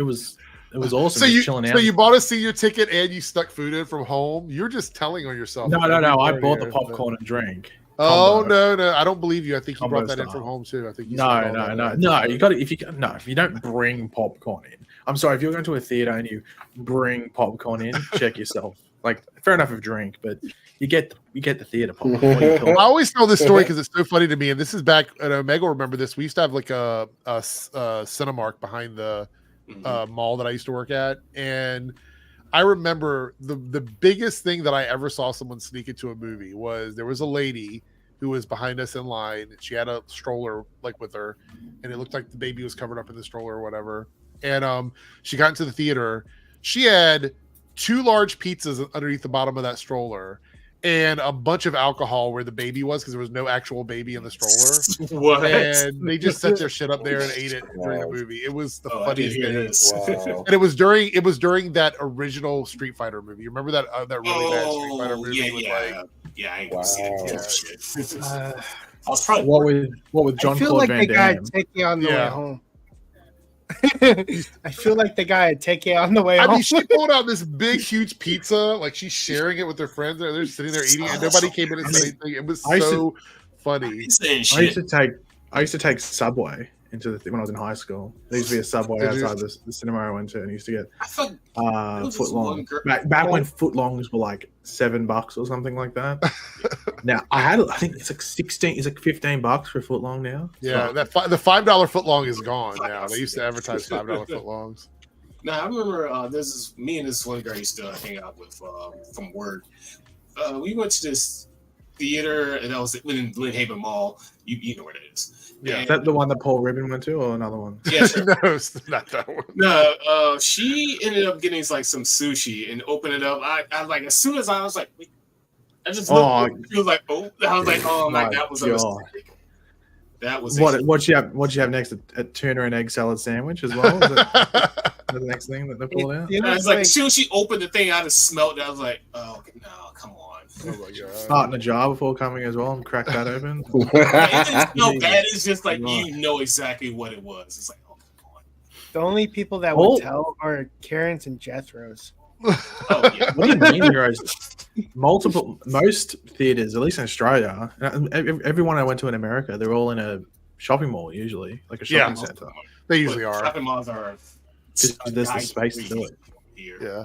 awesome.
So
chilling out.
So you bought a senior ticket and you stuck food in from home. You're just telling on yourself.
No. I bought the popcorn and drink.
Oh no! I don't believe you. I think you brought that in from home too. I think you
no. You got to if you don't bring popcorn in. I'm sorry if you're going to a theater and you bring popcorn in, check yourself. Like fair enough of drink, but you get the theater popcorn.
I always tell this story because it's so funny to me. And this is back at Omega. Remember this? We used to have like a Cinemark behind the mall that I used to work at, and I remember the biggest thing that I ever saw someone sneak into a movie was there was a lady who was behind us in line. She had a stroller like with her, and it looked like the baby was covered up in the stroller or whatever. And she got into the theater. She had 2 large pizzas underneath the bottom of that stroller and a bunch of alcohol where the baby was because there was no actual baby in the stroller.
What?
And they just set their shit up there and ate it during the movie. It was the funniest thing.
Wow.
And it was during that original Street Fighter movie. You remember that really bad Street Fighter movie?
I ain't seen it. I was
probably what with John Claude Van Damme.
I feel like the guy take you on the way home. I feel like the guy would take you on the way home.
I mean, she pulled out this big, huge pizza, like she's sharing it with her friends. They're sitting there eating it, and nobody came in and said anything. It was so funny.
I used to take Subway when I was in high school. There used to be a Subway outside the cinema I went to, and I used to get footlong. Back when footlongs were like $7 or something like that. Now I think it's like 16. It's like $15 for a footlong now.
Yeah, the $5 footlong is gone now. They used to advertise $5 footlongs.
No, I remember me and this one girl used to hang out with from work. We went to this theater, and that was in Lynn Haven Mall. You know where it is.
Yeah, is that the one that Paul Rubin went to, or another one?
Yeah, sure.
No, it's not that one.
No, she ended up getting like some sushi and opened it up. I like as soon as I was like, I just looked. She was like, oh, I was like, oh, like that was a mistake. That was
what you have next? A tuna and egg salad sandwich as well. Is that the next thing that they pulled out?
It's like as soon as she opened the thing, I just smelled it. I was like, oh, okay, no, come on.
Oh my god!
Start in a jar before coming as well and crack that open.
It's no bad. It's just like you know exactly what it was. It's like, oh, come on.
The only people that
Oh.
would tell are Karen's and Jethro's.
Oh, yeah.
What do you mean, heroes? Most theaters, at least in Australia, everyone I went to in America, they're all in a shopping mall usually, like a shopping
Yeah.
center.
They usually
But
are.
shopping malls are.
Because there's the space to do it.
Here.
Yeah.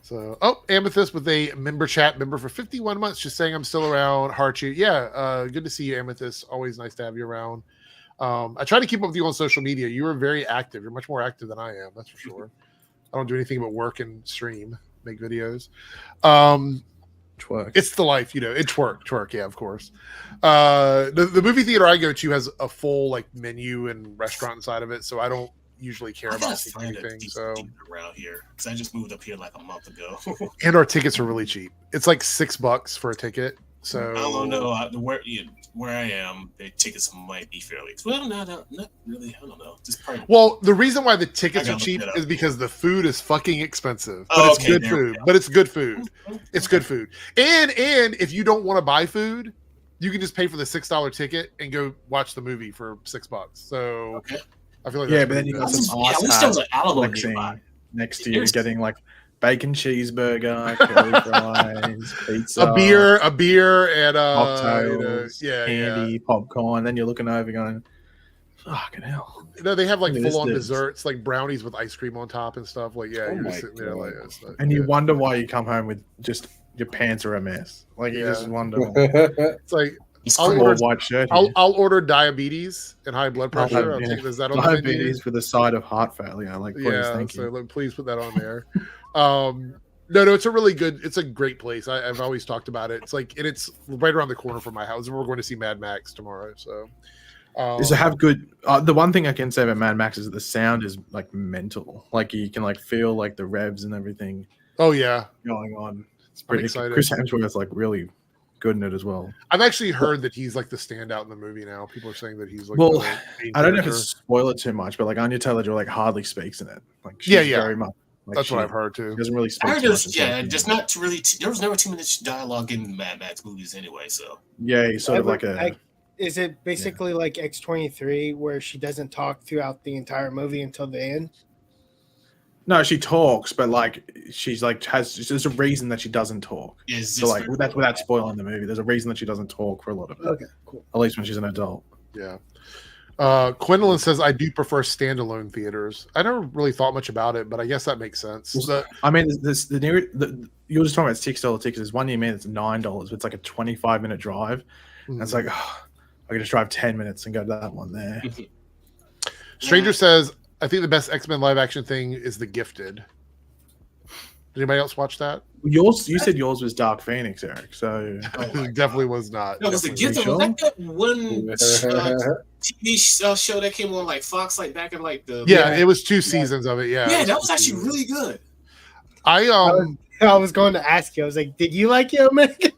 So, oh, Amethyst with a member for 51 months, just saying I'm still around. Heart you. Yeah, good to see you, Amethyst. Always nice to have you around. I try to keep up with you on social media. You are very active. You're much more active than I am, that's for sure. I don't do anything but work and stream, make videos.
Twerk.
It's the life, it's twerk, yeah, of course. The movie theater I go to has a full like menu and restaurant inside of it, so I don't usually care
I got
about
a
seeing
friend
anything.
that's
So
around here because I just moved up here like a month ago.
and our tickets are really cheap. It's like $6 for a ticket. So
I don't know where I am. The tickets might be fairly well. Not really. I don't know. Just probably.
Well, the reason why the tickets
I
are
gotta
cheap
look it up.
is because the food is fucking expensive, but
Oh,
it's
okay,
good
there we
food.
go.
But it's good food. It's good food. And if you don't want to buy food, you can just pay for the $6 ticket and go watch the movie for $6. So
Okay.
I feel like
Yeah,
that's
but then
pretty
you
good.
got some
Yeah, I
ice
wish there was
hat
an Alamo
flexing
nearby.
next to you,
Here's-
getting like bacon cheeseburger, curly fries, pizza,
a beer, and
cocktails,
yeah,
candy, popcorn. Then you're looking over going, fucking hell.
No, they have like
Look at
full on
this.
desserts, like brownies with ice cream on top and stuff. Like, yeah,
Oh
you're
my
just sitting there like
God.
it's like,
And you
yeah.
wonder why you come home with just your pants are a mess. Like you
Yeah.
just wonder.
It's like
It's
I'll
cool.
order-
Or white shirt.
I'll order diabetes and high blood
I'll
pressure.
have-
I think is that on
diabetes
the menu?
with a side of heart failure. Like, please,
Yeah,
thank
so
you.
please put that on there. No, it's it's a great place. I've always talked about it. It's like, and it's right around the corner from my house. We're going to see Mad Max tomorrow. So,
Is to have good. The one thing I can say about Mad Max is that the sound is like mental. Like you can like feel like the revs and everything
oh yeah,
going on. It's
I'm
pretty.
excited.
Chris Hemsworth's like really good in it as well.
I've actually heard that he's like the standout in the movie now. People are saying that he's like,
Well,
the main
I don't know if
character.
it's spoil it too much, but like Anya Taylor-Joy like hardly speaks in it. Like she's
Yeah, yeah.
very much. Like,
That's what
she
I've heard too.
Doesn't really speak.
I heard
too
there's
much until-
just not really. There was never too much dialogue in Mad Max movies anyway. So
Yeah, he's sort of like a.
Is it basically like X23 where she doesn't talk throughout the entire movie until the end?
No, she talks, but like she's like there's a reason that she doesn't talk.
is
So like that's without spoiling the movie. There's a reason that she doesn't talk for a lot of it.
Okay, cool.
At least when she's an adult.
Yeah. Quindolin says, I do prefer standalone theaters. I never really thought much about it, but I guess that makes sense.
I mean, you were just talking about $6 tickets. There's one near me that's $9. It's like a 25-minute drive. And it's like, oh, I can just drive 10 minutes and go to that one there.
Stranger says, I think the best X-Men live action thing is The Gifted. Did anybody else watch that?
You said yours was Dark Phoenix, Eric. So
It definitely was not.
No, was the
Definitely
Gift
Are you
like that one TV show that came on like Fox like back in like the
Yeah, it was 2 seasons of it. Yeah,
yeah, that was actually really good.
I
I was going to ask you. I was like, did you like it, Omega?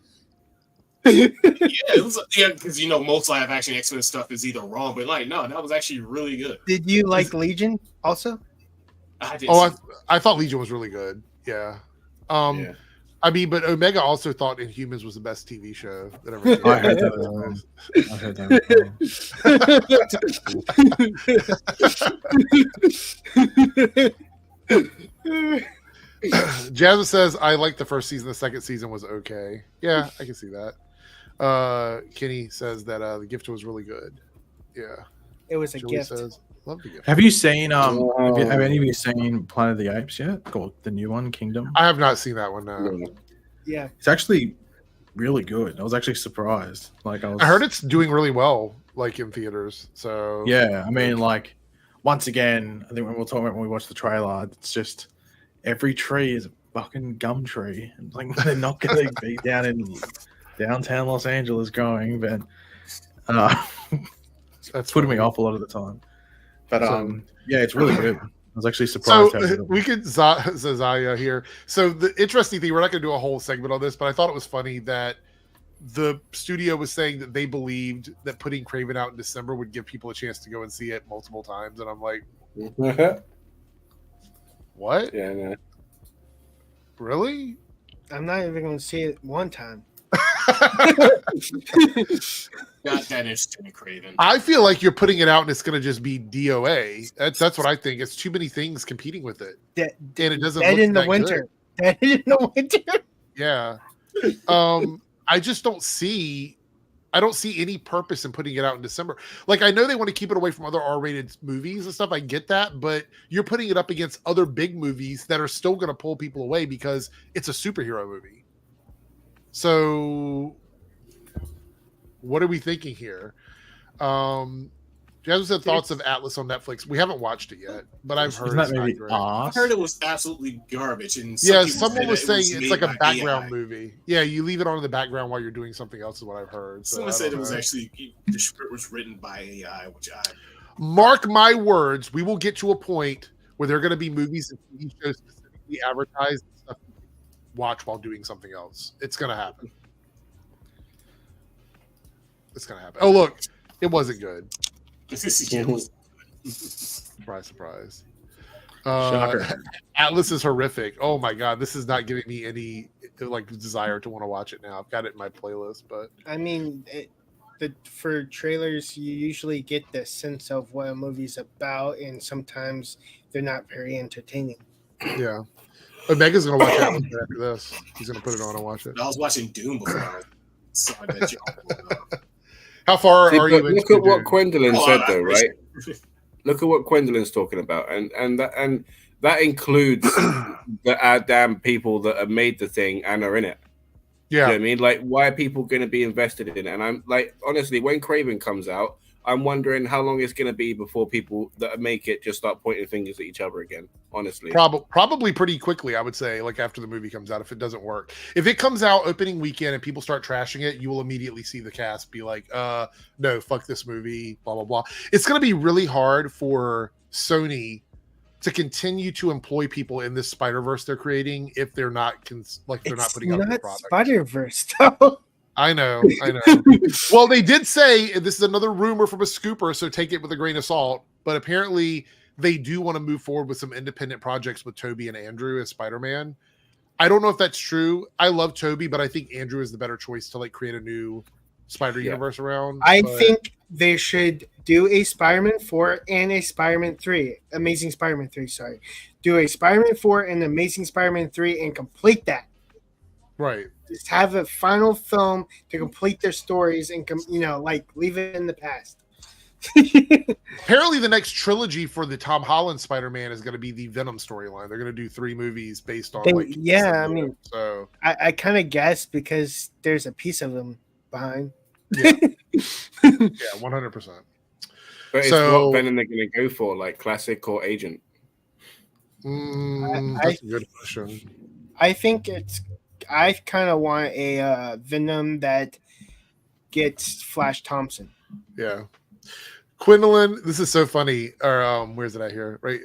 Yeah, it was because most live action X-Men stuff is either wrong, but like no, that was actually really good.
Did you like Legion also?
I didn't see
I thought Legion was really good. Yeah.
Yeah.
I mean, but Omega also thought Inhumans was the best TV show that ever came
I
out.
heard that as well. I heard that as well.
Jasmine says, I liked the first season. The second season was okay. Yeah, I can see that. Kenny says that The Gift was really good. Yeah.
It was a
Julie
gift.
says, love The Gift.
Have you seen have any of you seen Planet of the Apes yet? Or the new one, Kingdom?
I have not seen that one. No.
Yeah.
It's actually really good. I was actually surprised. Like I
I heard it's doing really well, like in theaters. So
Yeah, I mean, like once again, I think when we'll talk about when we watch the trailer, it's just every tree is a fucking gum tree. Like they're not going to be down in downtown Los Angeles growing, but
that's
putting me
funny.
off a lot of the time. But
So-
yeah, it's really good. I was actually surprised. how good
So
it was.
we could Zaya here. So the interesting thing, we're not going to do a whole segment on this, but I thought it was funny that the studio was saying that they believed that putting Craven out in December would give people a chance to go and see it multiple times, and I'm like, what?
Yeah, no.
Really?
I'm not even going to see it one time.
Not that interesting in Craven.
I feel like you're putting it out and it's going to just be DOA. That's what I think. It's too many things competing with it, and it doesn't
Dead
look
in the
that
winter.
good.
Dead in the winter.
Yeah. I just don't see. I don't see any purpose in putting it out in December. Like, I know they want to keep it away from other R-rated movies and stuff. I get that, but you're putting it up against other big movies that are still going to pull people away because it's a superhero movie. So, what are we thinking here? Do you guys have thoughts of Atlas on Netflix? We haven't watched it yet, but I've heard it's not great.
I heard it was absolutely garbage. And
someone was saying it's like a background movie. Yeah, you leave it on in the background while you're doing something else is what I've heard.
Someone said it was actually, the script was written by AI, which I...
Mark my words, we will get to a point where there are going to be movies and TV shows specifically advertised and stuff you can watch while doing something else. It's going to happen. It's going to happen. Oh, look, it wasn't good. Surprise, surprise. Atlas is horrific. Oh my god, this is not giving me any like desire to want to watch it now. I've got it in my playlist, but
I mean, for trailers, you usually get the sense of what a movie's about, and sometimes they're not very entertaining.
Yeah, Megan's gonna watch Atlas after this. He's gonna put it on and watch it.
I was watching Doom before I saw that job.
How far are you?
Look at what Gwendolyn said, though, right? Look at what Gwendolyn's talking about, and that includes the damn people that have made the thing and are in it.
Yeah,
you know what I mean, like, why are people going to be invested in it? And I'm like, honestly, when Craven comes out, I'm wondering how long it's going to be before people that make it just start pointing fingers at each other again. Honestly,
probably pretty quickly. I would say, like after the movie comes out, if it doesn't work, if it comes out opening weekend and people start trashing it, you will immediately see the cast be like, "No, fuck this movie." Blah blah blah. It's going to be really hard for Sony to continue to employ people in this Spider-Verse they're creating if they're not they're not putting out the product.
Spider-Verse, though.
I know. Well, they did say, this is another rumor from a scooper, so take it with a grain of salt, but apparently they do want to move forward with some independent projects with Toby and Andrew as Spider-Man. I don't know if that's true. I love Toby, but I think Andrew is the better choice to like create a new Spider universe around.
I think they should do a Spider-Man 4 and a Spider-Man 3. Amazing Spider-Man 3, sorry. Do a Spider-Man 4 and Amazing Spider-Man 3 and complete that.
Right.
Just have a final film to complete their stories and, leave it in the past.
Apparently, the next trilogy for the Tom Holland Spider-Man is going to be the Venom storyline. They're going to do 3 movies based on. So
I kind of guessed because there's a piece of them behind.
Yeah, 100%.
But it's what Venom they're going to go for, like classic or agent.
That's a good question.
I think I kind of want a Venom that gets Flash Thompson.
Yeah. Gwendolyn, this is so funny. Or where's it at here? Right.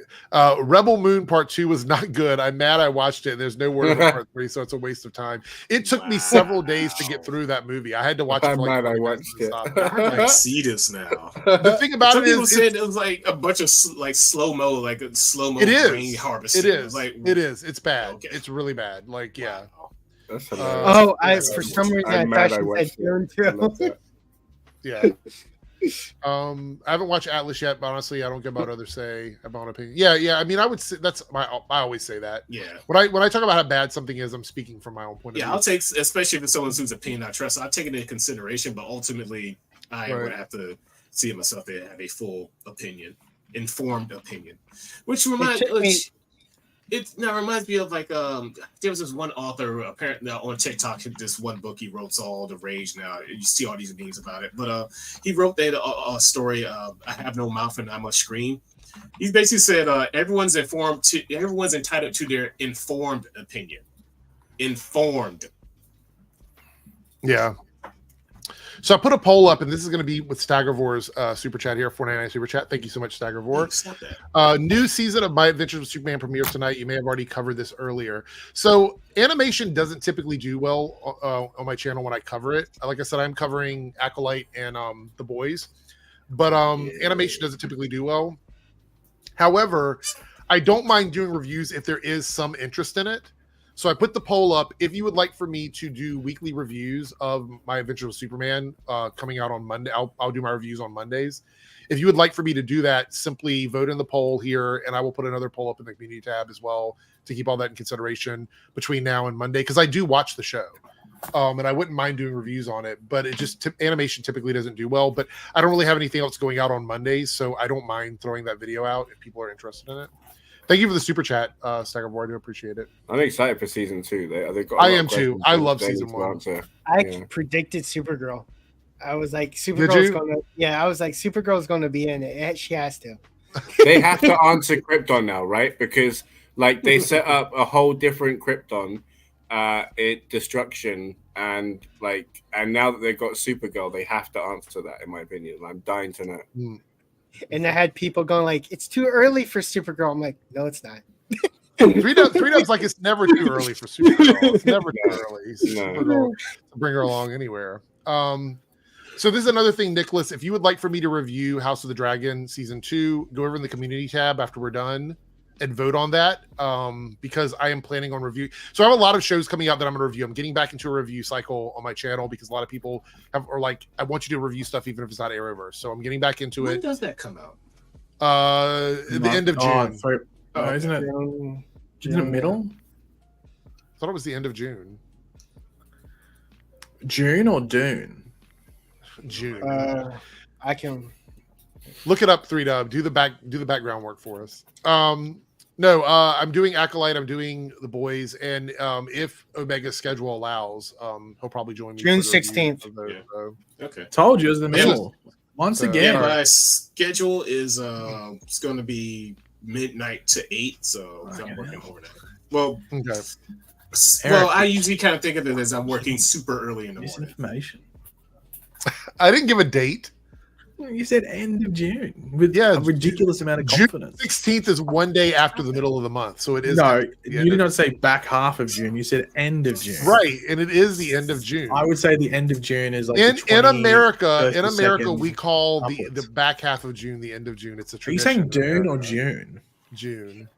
Rebel Moon Part 2 was not good. I'm mad I watched it and there's no word of Part 3, so it's a waste of time. It took me several days to get through that movie. I had to watch it.
I'm mad I watched it.
I see this now.
The thing about it is,
said it was like a bunch of like slow-mo, like a slow-mo
brain
harvest.
It is.
Like,
it is. It's bad.
Okay.
It's really bad. Like, yeah.
That's
for some reason I thought you said Dune too.
Yeah. I haven't watched Atlas yet, but honestly, I don't give about others say about my opinion. Yeah. I mean, I would say I always say that.
Yeah.
When I talk about how bad something is, I'm speaking from my own point of view.
Yeah, I'll take, especially if it's someone whose opinion I trust, I'll take it into consideration, but ultimately I would have to see it myself and have a full opinion, informed opinion. Which reminds me of like there was this one author apparently on TikTok, this one book he wrote, all the rage now. You see all these memes about it, but he wrote that a story, I have no mouth and I must scream. He basically said everyone's entitled to their informed opinion. Informed.
Yeah. So I put a poll up, and this is going to be with Staggervor's super chat here, 499 super chat. Thank you so much, Staggervor. New season of My Adventures with Superman premieres tonight. You may have already covered this earlier. So animation doesn't typically do well on my channel when I cover it. Like I said, I'm covering Acolyte and The Boys, but animation doesn't typically do well. However, I don't mind doing reviews if there is some interest in it. So I put the poll up. If you would like for me to do weekly reviews of my Adventure with Superman coming out on Monday, I'll do my reviews on Mondays. If you would like for me to do that, simply vote in the poll here, and I will put another poll up in the community tab as well to keep all that in consideration between now and Monday, because I do watch the show. And I wouldn't mind doing reviews on it, but it just animation typically doesn't do well. But I don't really have anything else going out on Mondays, so I don't mind throwing that video out if people are interested in it. Thank you for the super chat, Stagger Boy. I do appreciate it.
I'm excited for season 2. They've got
I am too. I love season 1.
I predicted Supergirl. I was like, Supergirl's gonna. Yeah, I was like, Supergirl's gonna be in it. She has to.
They have to answer Krypton now, right? Because like they set up a whole different Krypton, destruction, and now that they've got Supergirl, they have to answer that. In my opinion, I'm dying to know.
And I had people going like, "It's too early for Supergirl." I'm like, "No, it's not."
Three Dubs like it's never too early for Supergirl. It's never too early. Supergirl to bring her along anywhere. So this is another thing, Nicholas. If you would like for me to review House of the Dragon season 2, go over in the community tab after we're done and vote on that. Because I am planning on review. So I have a lot of shows coming out that I'm going to review. I'm getting back into a review cycle on my channel because a lot of people are like, I want you to review stuff even if it's not Arrowverse. So I'm getting back into it.
When does that come out?
The end of June.
Isn't it middle?
I thought it was the end of June.
June or Dune?
June.
I can
look it up. 3Dub. Do the background work for us. No, I'm doing Acolyte. I'm doing The Boys, and if Omega's schedule allows, he'll probably join me.
June 16th.
Okay.
Told you it was the middle. Once again,
my schedule is it's going to be midnight to 8, so I'm working over that. Well,
okay.
Well, I usually kind of think of it as I'm working super early in the morning.
Information.
I didn't give a date.
You said end of June with a ridiculous amount of confidence.
June 16th is one day after the middle of the month, so it is.
No, you did not say back half of June. You said end of June.
Right, and it is the end of June.
I would say the end of June is like
in America. In America, we call the back half of June the end of June. It's a tradition.
Are you saying Dune or June?
June.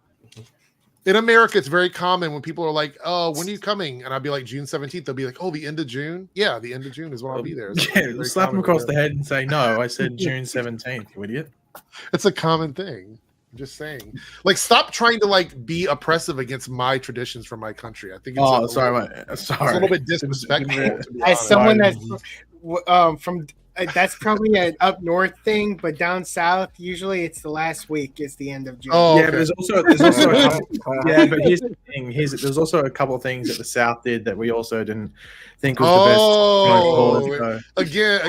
In America, it's very common when people are like, "Oh, when are you coming?" And I'll be like, "June 17th." They'll be like, "Oh, the end of June." Yeah, the end of June is when I'll be there.
Yeah, slap them across the head and say, "No, I said June 17th." You idiot.
It's a common thing. I'm just saying. Like, stop trying to like be oppressive against my traditions from my country. I think it's
sorry.
It's a little bit disrespectful.
As someone that's from. That's probably an up north thing, but down south, usually it's the last week. It's the end of June.
Oh,
yeah, but there's also a couple, but here's the thing. There's also a couple of things that the South did that we also didn't think was the best.
Again,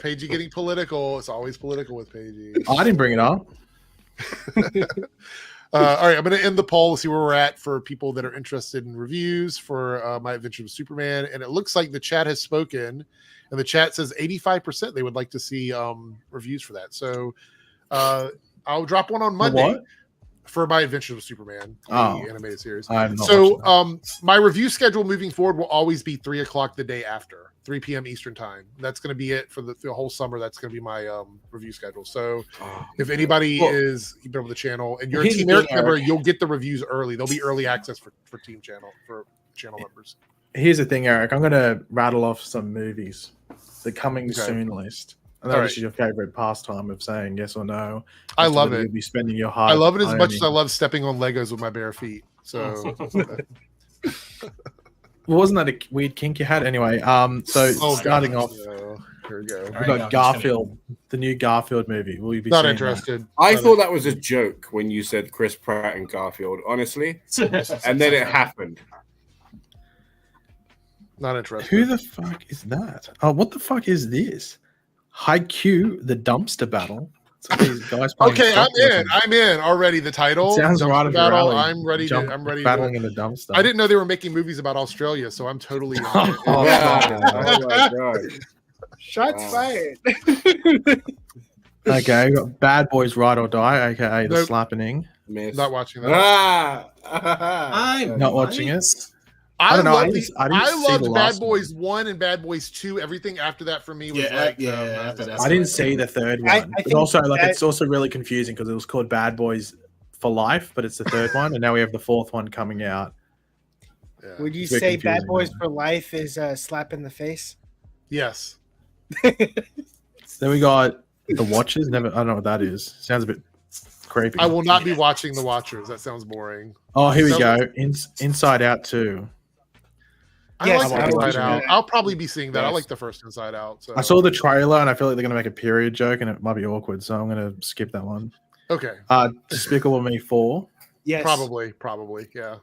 Paigey getting political. It's always political with Paigey.
I didn't bring it up.
All right, I'm going to end the poll, see where we're at for people that are interested in reviews for My Adventure with Superman. And it looks like the chat has spoken. And the chat says 85% they would like to see reviews for that. So I'll drop one on Monday for My Adventures with Superman, the animated series. So my review schedule moving forward will always be 3 o'clock the day after, 3 p.m. Eastern time. That's going to be it for the whole summer. That's going to be my review schedule. So if anybody is keeping up with the channel and you're a Team Airrick member, you'll get the reviews early. There'll be early access for channel members.
Here's the thing, Eric. I'm going to rattle off some movies. The coming soon list. I know this is your favorite pastime of saying yes or no.
I love it.
You'll be spending your hard.
I love it as much as I love stepping on Legos with my bare feet. So,
wasn't that a weird kink you had? Anyway, starting off,
here we go.
We got Garfield, the new Garfield movie. Will you be
not interested?
I thought that was a joke when you said Chris Pratt and Garfield. Honestly, and then it happened.
Not interested.
Who the fuck is that? Oh, what the fuck is this? Haikyuu, the dumpster battle. So these guys
okay, I'm in already. The title
sounds right up your alley.
I'm ready. I'm ready.
Battling in the dumpster.
I didn't know they were making movies about Australia, so I'm totally.
Oh my god!
Shots fired.
Okay, we got Bad Boys Ride or Die, aka The Slappening.
Not watching that.
I'm
not watching it.
I don't know.
I
loved Bad Boys 1 and Bad Boys 2. Everything after that for me was
I didn't see the third one. But also, it's also really confusing because it was called Bad Boys for Life, but it's the third one, and now we have the fourth one coming out.
Yeah.
Would you
It's very
say Bad
confusing,
Boys
man.
for Life is a slap in the face?
Yes.
Then we got The Watchers. Never, I don't know what that is. Sounds a bit creepy.
I will not be watching The Watchers. That sounds boring.
Oh, here we
So-
go. Inside Out 2.
I
Yes,
like
I will
Inside
watch
Out.
that.
I'll probably be seeing that. I
Yes.
like the first Inside Out. So.
I saw the trailer and I feel like they're going to make a period joke and it might be awkward, so I'm going to skip that one.
Okay.
Despicable Me 4.
Yes.
Probably. Yeah.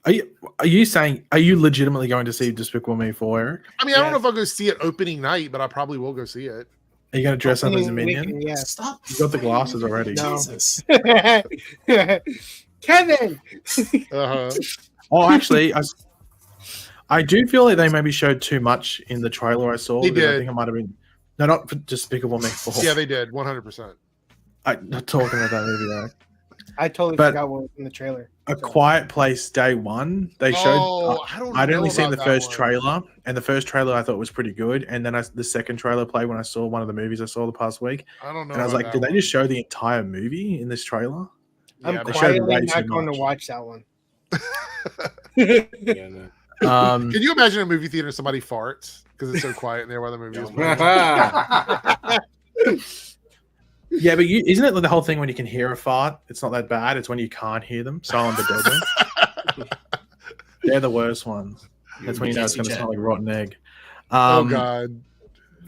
Are you saying, are you legitimately going to see Despicable Me 4, Eric?
I mean, I don't know if I'll go see it opening night, but I probably will go see it.
Are you going to dress up as a
Opening
minion?
weekend, yes.
Stop.
You got the glasses already.
No.
Jesus.
Kevin.
Uh-huh.
Oh, actually, I do feel like they maybe showed too much in the trailer I saw.
They
because I
did.
think it might have been. No, not for Despicable Me 4.
Yeah, they did. 100%.
I'm not talking about that movie, Eric.
I totally
But-
forgot what was in the trailer.
A Quiet Place Day 1. They showed.
Oh, I don't
I'd
know
only seen the
about that
first
one.
trailer, and the first trailer I thought was pretty good. And then the second trailer played when I saw one of the movies I saw the past week,
I don't know.
and I was
about
like,
that
did they
one.
just show the entire movie in this trailer?
I'm
Yeah,
they showed
quietly
way
not
too
going
much.
to watch that one.
Yeah, no.
Can you imagine a movie theater somebody farts because it's so quiet in there while the movie is playing?
Yeah, but isn't it the whole thing when you can hear a fart? It's not that bad. It's when you can't hear them. Silent but deadly. They're the worst ones. That's when you know it's going to smell like rotten egg.
Oh God.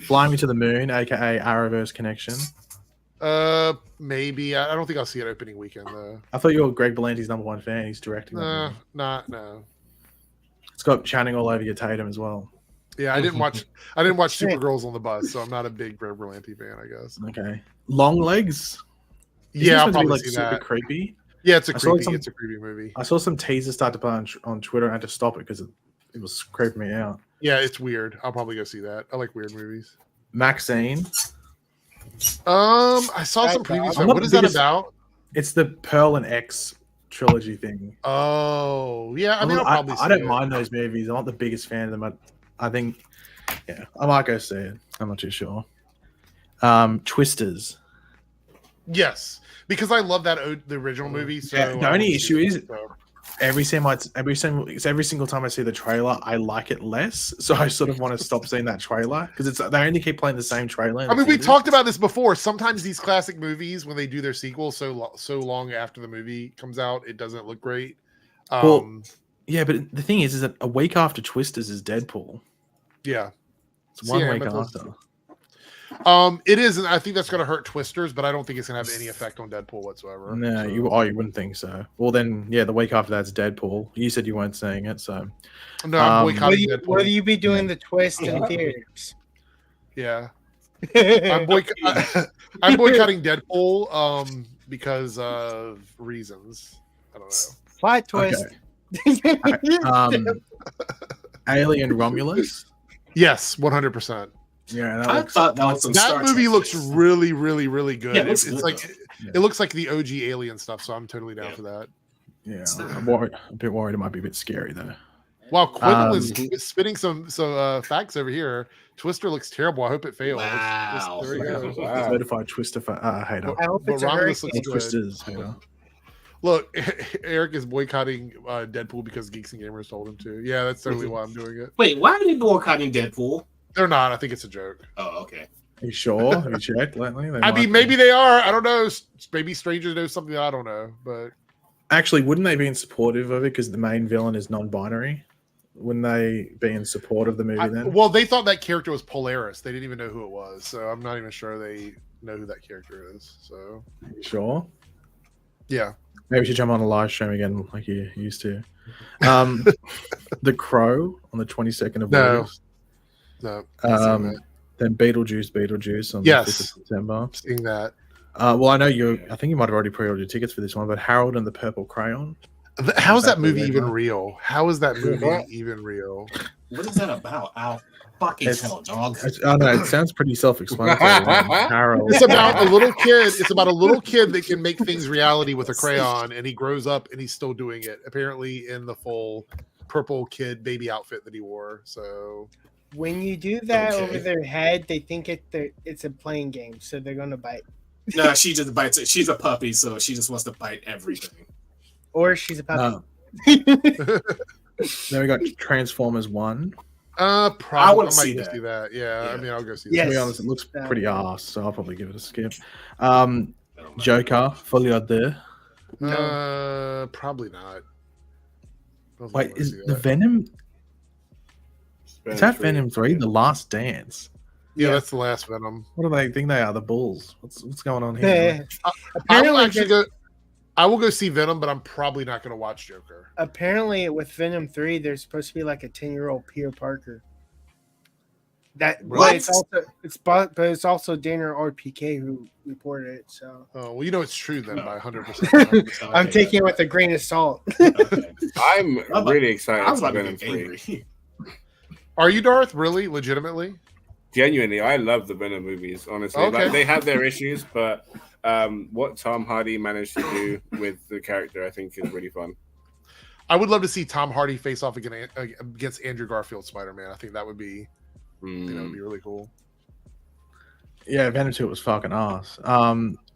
Fly Me to the Moon, aka Arrowverse Connection.
Maybe. I don't think I'll see it opening weekend though.
I thought you were Greg Berlanti's #1 fan. He's directing that movie.
No.
It's got Channing all over your Tatum as well.
Yeah, I didn't watch Supergirls on the bus, so I'm not a big Greg Berlanti fan, I guess.
Okay. Long Legs. Isn't
Yeah,
this
I'll
supposed to be,
probably
like
see
super
that.
creepy.
Yeah, it's a
I saw
creepy movie.
I saw some teasers start to play on Twitter and I had to stop it because it was creeping me out.
Yeah, it's weird. I'll probably go see that. I like weird movies.
Maxine.
I saw some previews.
I'm not
What is
the
that
biggest-
about?
It's the Pearl and X trilogy thing.
Oh, yeah. I mean, I'll probably see
I don't
it.
mind those movies. I'm not the biggest fan of them. But I think, yeah, I might go see it. I'm not too sure. Twisters.
Yes, because I love the original movie. So
Yeah, the
I
only
will see
issue
it,
is-
so.
Every single time I see the trailer, I like it less. So I sort of want to stop seeing that trailer because they only keep playing the same trailer. in
I
the
mean, we
theaters.
talked about this before. Sometimes these classic movies, when they do their sequel so long after the movie comes out, it doesn't look great.
Well, Yeah, but the thing is that a week after Twisters is Deadpool.
yeah.
It's one
Yeah,
week
but those-
after.
It is, and I think that's going to hurt Twisters, but I don't think it's going to have any effect on Deadpool whatsoever.
No,
So-
you wouldn't think so. Well, then, yeah, the week after that's Deadpool. You said you weren't seeing it, so
No, I'm
Will
boycotting
you,
Deadpool.
will you be doing the twist in theaters?
Yeah, I'm boycotting Deadpool because of reasons. I don't know.
Plot twist.
Alien Romulus.
Yes, 100%.
Yeah, that
I
looks,
thought that was some
That
Star
movie
Trek
looks
shit.
really, really, really good.
Yeah, it looks
it's
good,
like
though.
it looks like the OG Alien stuff, so I'm totally down
Yeah.
for that.
yeah. I'm a bit worried. It might be a bit scary though.
Wow, Quibble is
Mm-hmm.
spitting some facts over here. Twister looks terrible. I hope it fails.
Wow.
There we go.
Wow.
Certified Twister hater.
I hope
But
it's a
Romulus
hurricane.
looks good.
Twisters hater.
Look, Eric is boycotting Deadpool because Geeks and Gamers told him to. Yeah, that's totally why I'm doing it.
Wait, why are they boycotting Deadpool?
They're not. I think it's a joke.
Oh, okay.
Are you sure? Have you checked lately? They
I
might
mean,
be.
maybe they are. I don't know. Maybe strangers know something I don't know. But
Actually, wouldn't they be in supportive of it because the main villain is non-binary? Wouldn't they be in support of the movie then?
well, they thought that character was Polaris. They didn't even know who it was. So I'm not even sure they know who that character is. So
Are you sure?
yeah.
Maybe we should jump on a live stream again like you used to. The Crow on the 22nd of
No.
August.
No. I've seen that.
Then Beetlejuice on
Yes.
the 5th of September.
Seeing that.
Well, I know I think you might have already pre-ordered your tickets for this one, but Harold and the Purple Crayon.
How is that
Exactly
movie
right,
even
huh?
real? How is that movie even real?
What is that about? I'll fucking
It's-
tell, dog.
I know it sounds pretty self-explanatory. Harold.
It's about a little kid. It's about a little kid that can make things reality with a crayon, and he grows up and he's still doing it. Apparently, in the full purple kid baby outfit that he wore. So
When you do that
Okay.
over their head, they think it's a playing game, so they're gonna bite.
No, she just bites it. She's a puppy, so she just wants to bite everything.
Or she's a puppy.
Then we got Transformers 1.
Probably.
I would
might
see
go
that.
see that. Yeah, I mean, I'll go see
Yes.
To
that.
be honest, it looks
That
pretty
one.
arse, so I'll probably give it a skip. Joker, Folie à Deux.
Probably not. Don't think
Wait,
I'm gonna
is
see
the
that.
Venom? Is that
Venom
Venom 3? The Last Dance?
Yeah,
Yeah.
that's the last Venom.
What do they think they are? The Bulls? What's going on here?
Yeah.
I will
Apparently,
actually go. I will go see Venom, but I'm probably not going to watch Joker.
apparently with Venom 3, there's supposed to be like a 10-year-old Peter Parker. But
What?
but it's also Daniel RPK who reported it. So
Oh well, you know it's true then by 100%.
I'm taking it with a grain of salt.
I'm really
I
excited
was
for
about to
Venom
get
3.
angry.
Are you Darth? Really, legitimately?
Genuinely, I love the Venom movies. Honestly,
Okay.
like, they have their issues, but what Tom Hardy managed to do with the character, I think, is really fun.
I would love to see Tom Hardy face off against Andrew Garfield Spider-Man. I think that would be, would be really cool.
Yeah, Venom 2 was fucking ass.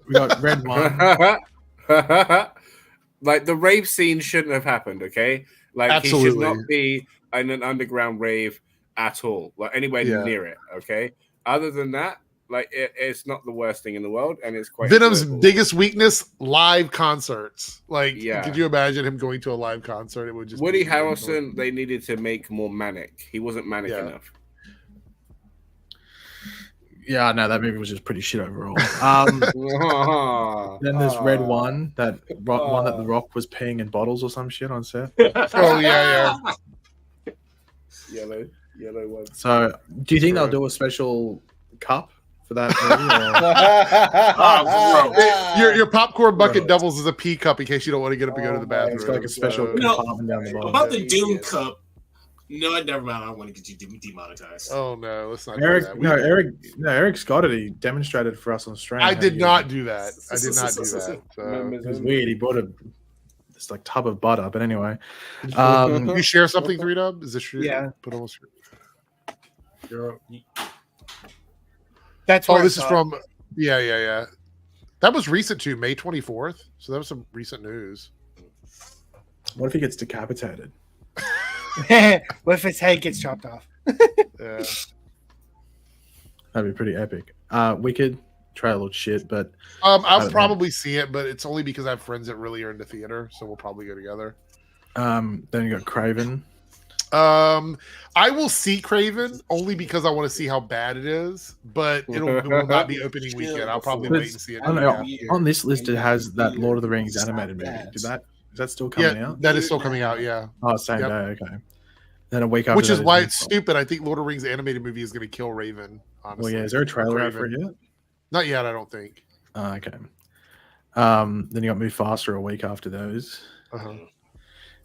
We got Red 1.
Like, the rave scene shouldn't have happened, okay? Like, he should
Absolutely.
not be in an underground rave at all, like anywhere
Yeah.
near it, okay? Other than that, like, it's not the worst thing in the world, and it's quite
Venom's
enjoyable.
biggest weakness: live concerts. Like,
Yeah.
could you imagine him going to a live concert? It would just
Woody
be
Harrelson, they needed to make more manic. He wasn't manic
Yeah.
enough.
Yeah, no, that movie was just pretty shit overall. Then there's
Ah.
Red 1, that one that The Rock was peeing in bottles or some shit on set.
Oh yeah.
Yellow one.
So, do you think they'll do a special cup for that movie?
Your popcorn bucket
Right.
doubles as a pee cup in case you don't want to get up and go to the bathroom.
It's like a special
So-
No.
compartment down the bottom.
About the Doom Cup. No, never mind. I don't want to get you demonetized.
Oh no, let's not
Eric,
do that.
Eric's got it. He demonstrated for us on stream.
I
how
did
he-
not do that. I did not do that. So.
It was weird. He brought this like tub of butter, but anyway.
Can you share something, 3Dub? Is this your
Yeah.
Put on screen.
That's
Oh,
where I
this is
saw
from. Yeah. That was recent too, May 24th. So that was some recent news.
What if he gets decapitated?
it. What if his head gets chopped off?
Yeah.
That'd be pretty epic. Wicked trailer looked shit, but
I'll
don't
probably see it, but it's only because I have friends that really are into theater, so we'll probably go together.
then you got Craven.
I will see Craven only because I want to see how bad it is, but it will not be opening weekend. I'll probably
But
wait and see it.
I don't know.
Yeah.
On this list, it has that Lord of the Rings animated movie. Is that still coming
Yeah,
out?
that is still coming out. Yeah,
Oh, same
Yep.
day. Okay. Then a week after,
which is
that
why
Deadpool.
it's stupid. I think Lord of the Rings animated movie is going to kill Raven. Honestly,
Well, yeah. Is there a trailer out for it
Craven.
yet?
Not yet. I don't think.
Okay. Then you got Mufasa a week after those.
Uh-huh.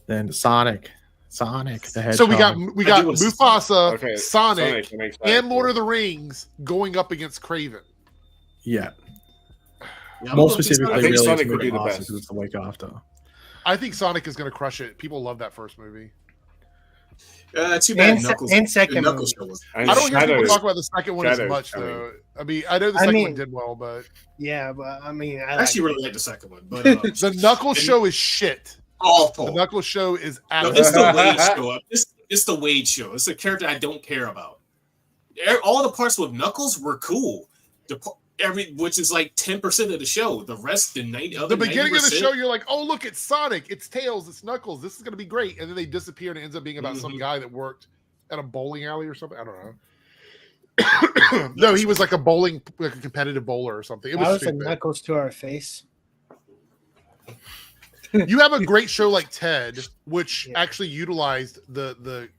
Then Sonic the Hedgehog.
So we got
I do wanna see
Mufasa,
Okay,
Sonic,
I'm excited
and
for
Lord
it.
of the Rings going up against Craven.
Yeah.
Yeah, I'm
More
gonna go see
specifically,
I think
really,
Sonic
it's
would do the
Mufasa
best.
because it's the week after.
I think Sonic is going to crush it. People love that first movie.
Too bad
And
Knuckles.
second
the Knuckles
movie.
show was.
And
I don't hear people
Shadows.
talk about the second one as
Shadows
much,
coming.
though. I mean, I know the
I
second
mean-
one did well, but
Yeah, but I mean, I
I
like
actually
it.
really like the second one, but
the Knuckles show is shit. The
awful.
Knuckles show is
No, it's
absolutely.
the Wade show. It's the Wade show. It's a character I don't care about. All the parts with Knuckles were cool. Which is like 10% of the show. The rest, the 90 other
The beginning of the
90%,
show, you're like, "Oh, look, it's Sonic, it's Tails, it's Knuckles. This is going to be great." And then they disappear, and it ends up being about some
Mhm.
guy that worked at a bowling alley or something. I don't know. No, he was like a competitive bowler or something. It
That
was
was a
stupid.
Knuckles to our face.
You have a great show like Ted, which
Yeah.
actually utilized the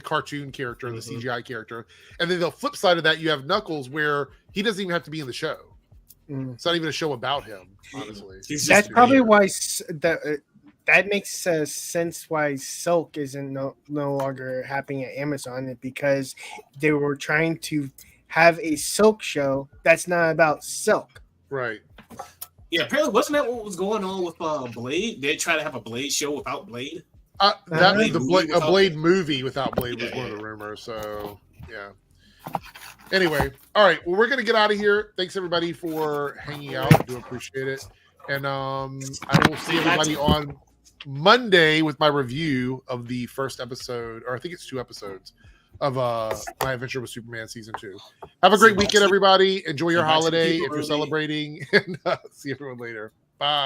cartoon character, the
Mhm.
CGI character, and then the flip side of that, you have Knuckles, where he doesn't even have to be in the show.
Mm.
It's not even a show about him, honestly.
He's just
That's probably
weird.
why that makes sense why Silk isn't no longer happening at Amazon, because they were trying to have a Silk show that's not about Silk.
Right.
Yeah, apparently wasn't that what was going on with Blade? They tried to have a Blade show without Blade.
That
Blade
the
movie
a
without
Blade movie without Blade was
Yeah,
one of
yeah.
the rumors. So yeah. Anyway, all right. Well, we're gonna get out of here. Thanks everybody for hanging out. I do appreciate it. And I will see everybody on Monday with my review of the first episode, or I think it's 2 episodes of My Adventure with Superman season 2. Have a great weekend, everybody. Enjoy your holiday if you're celebrating, and see everyone later. Bye.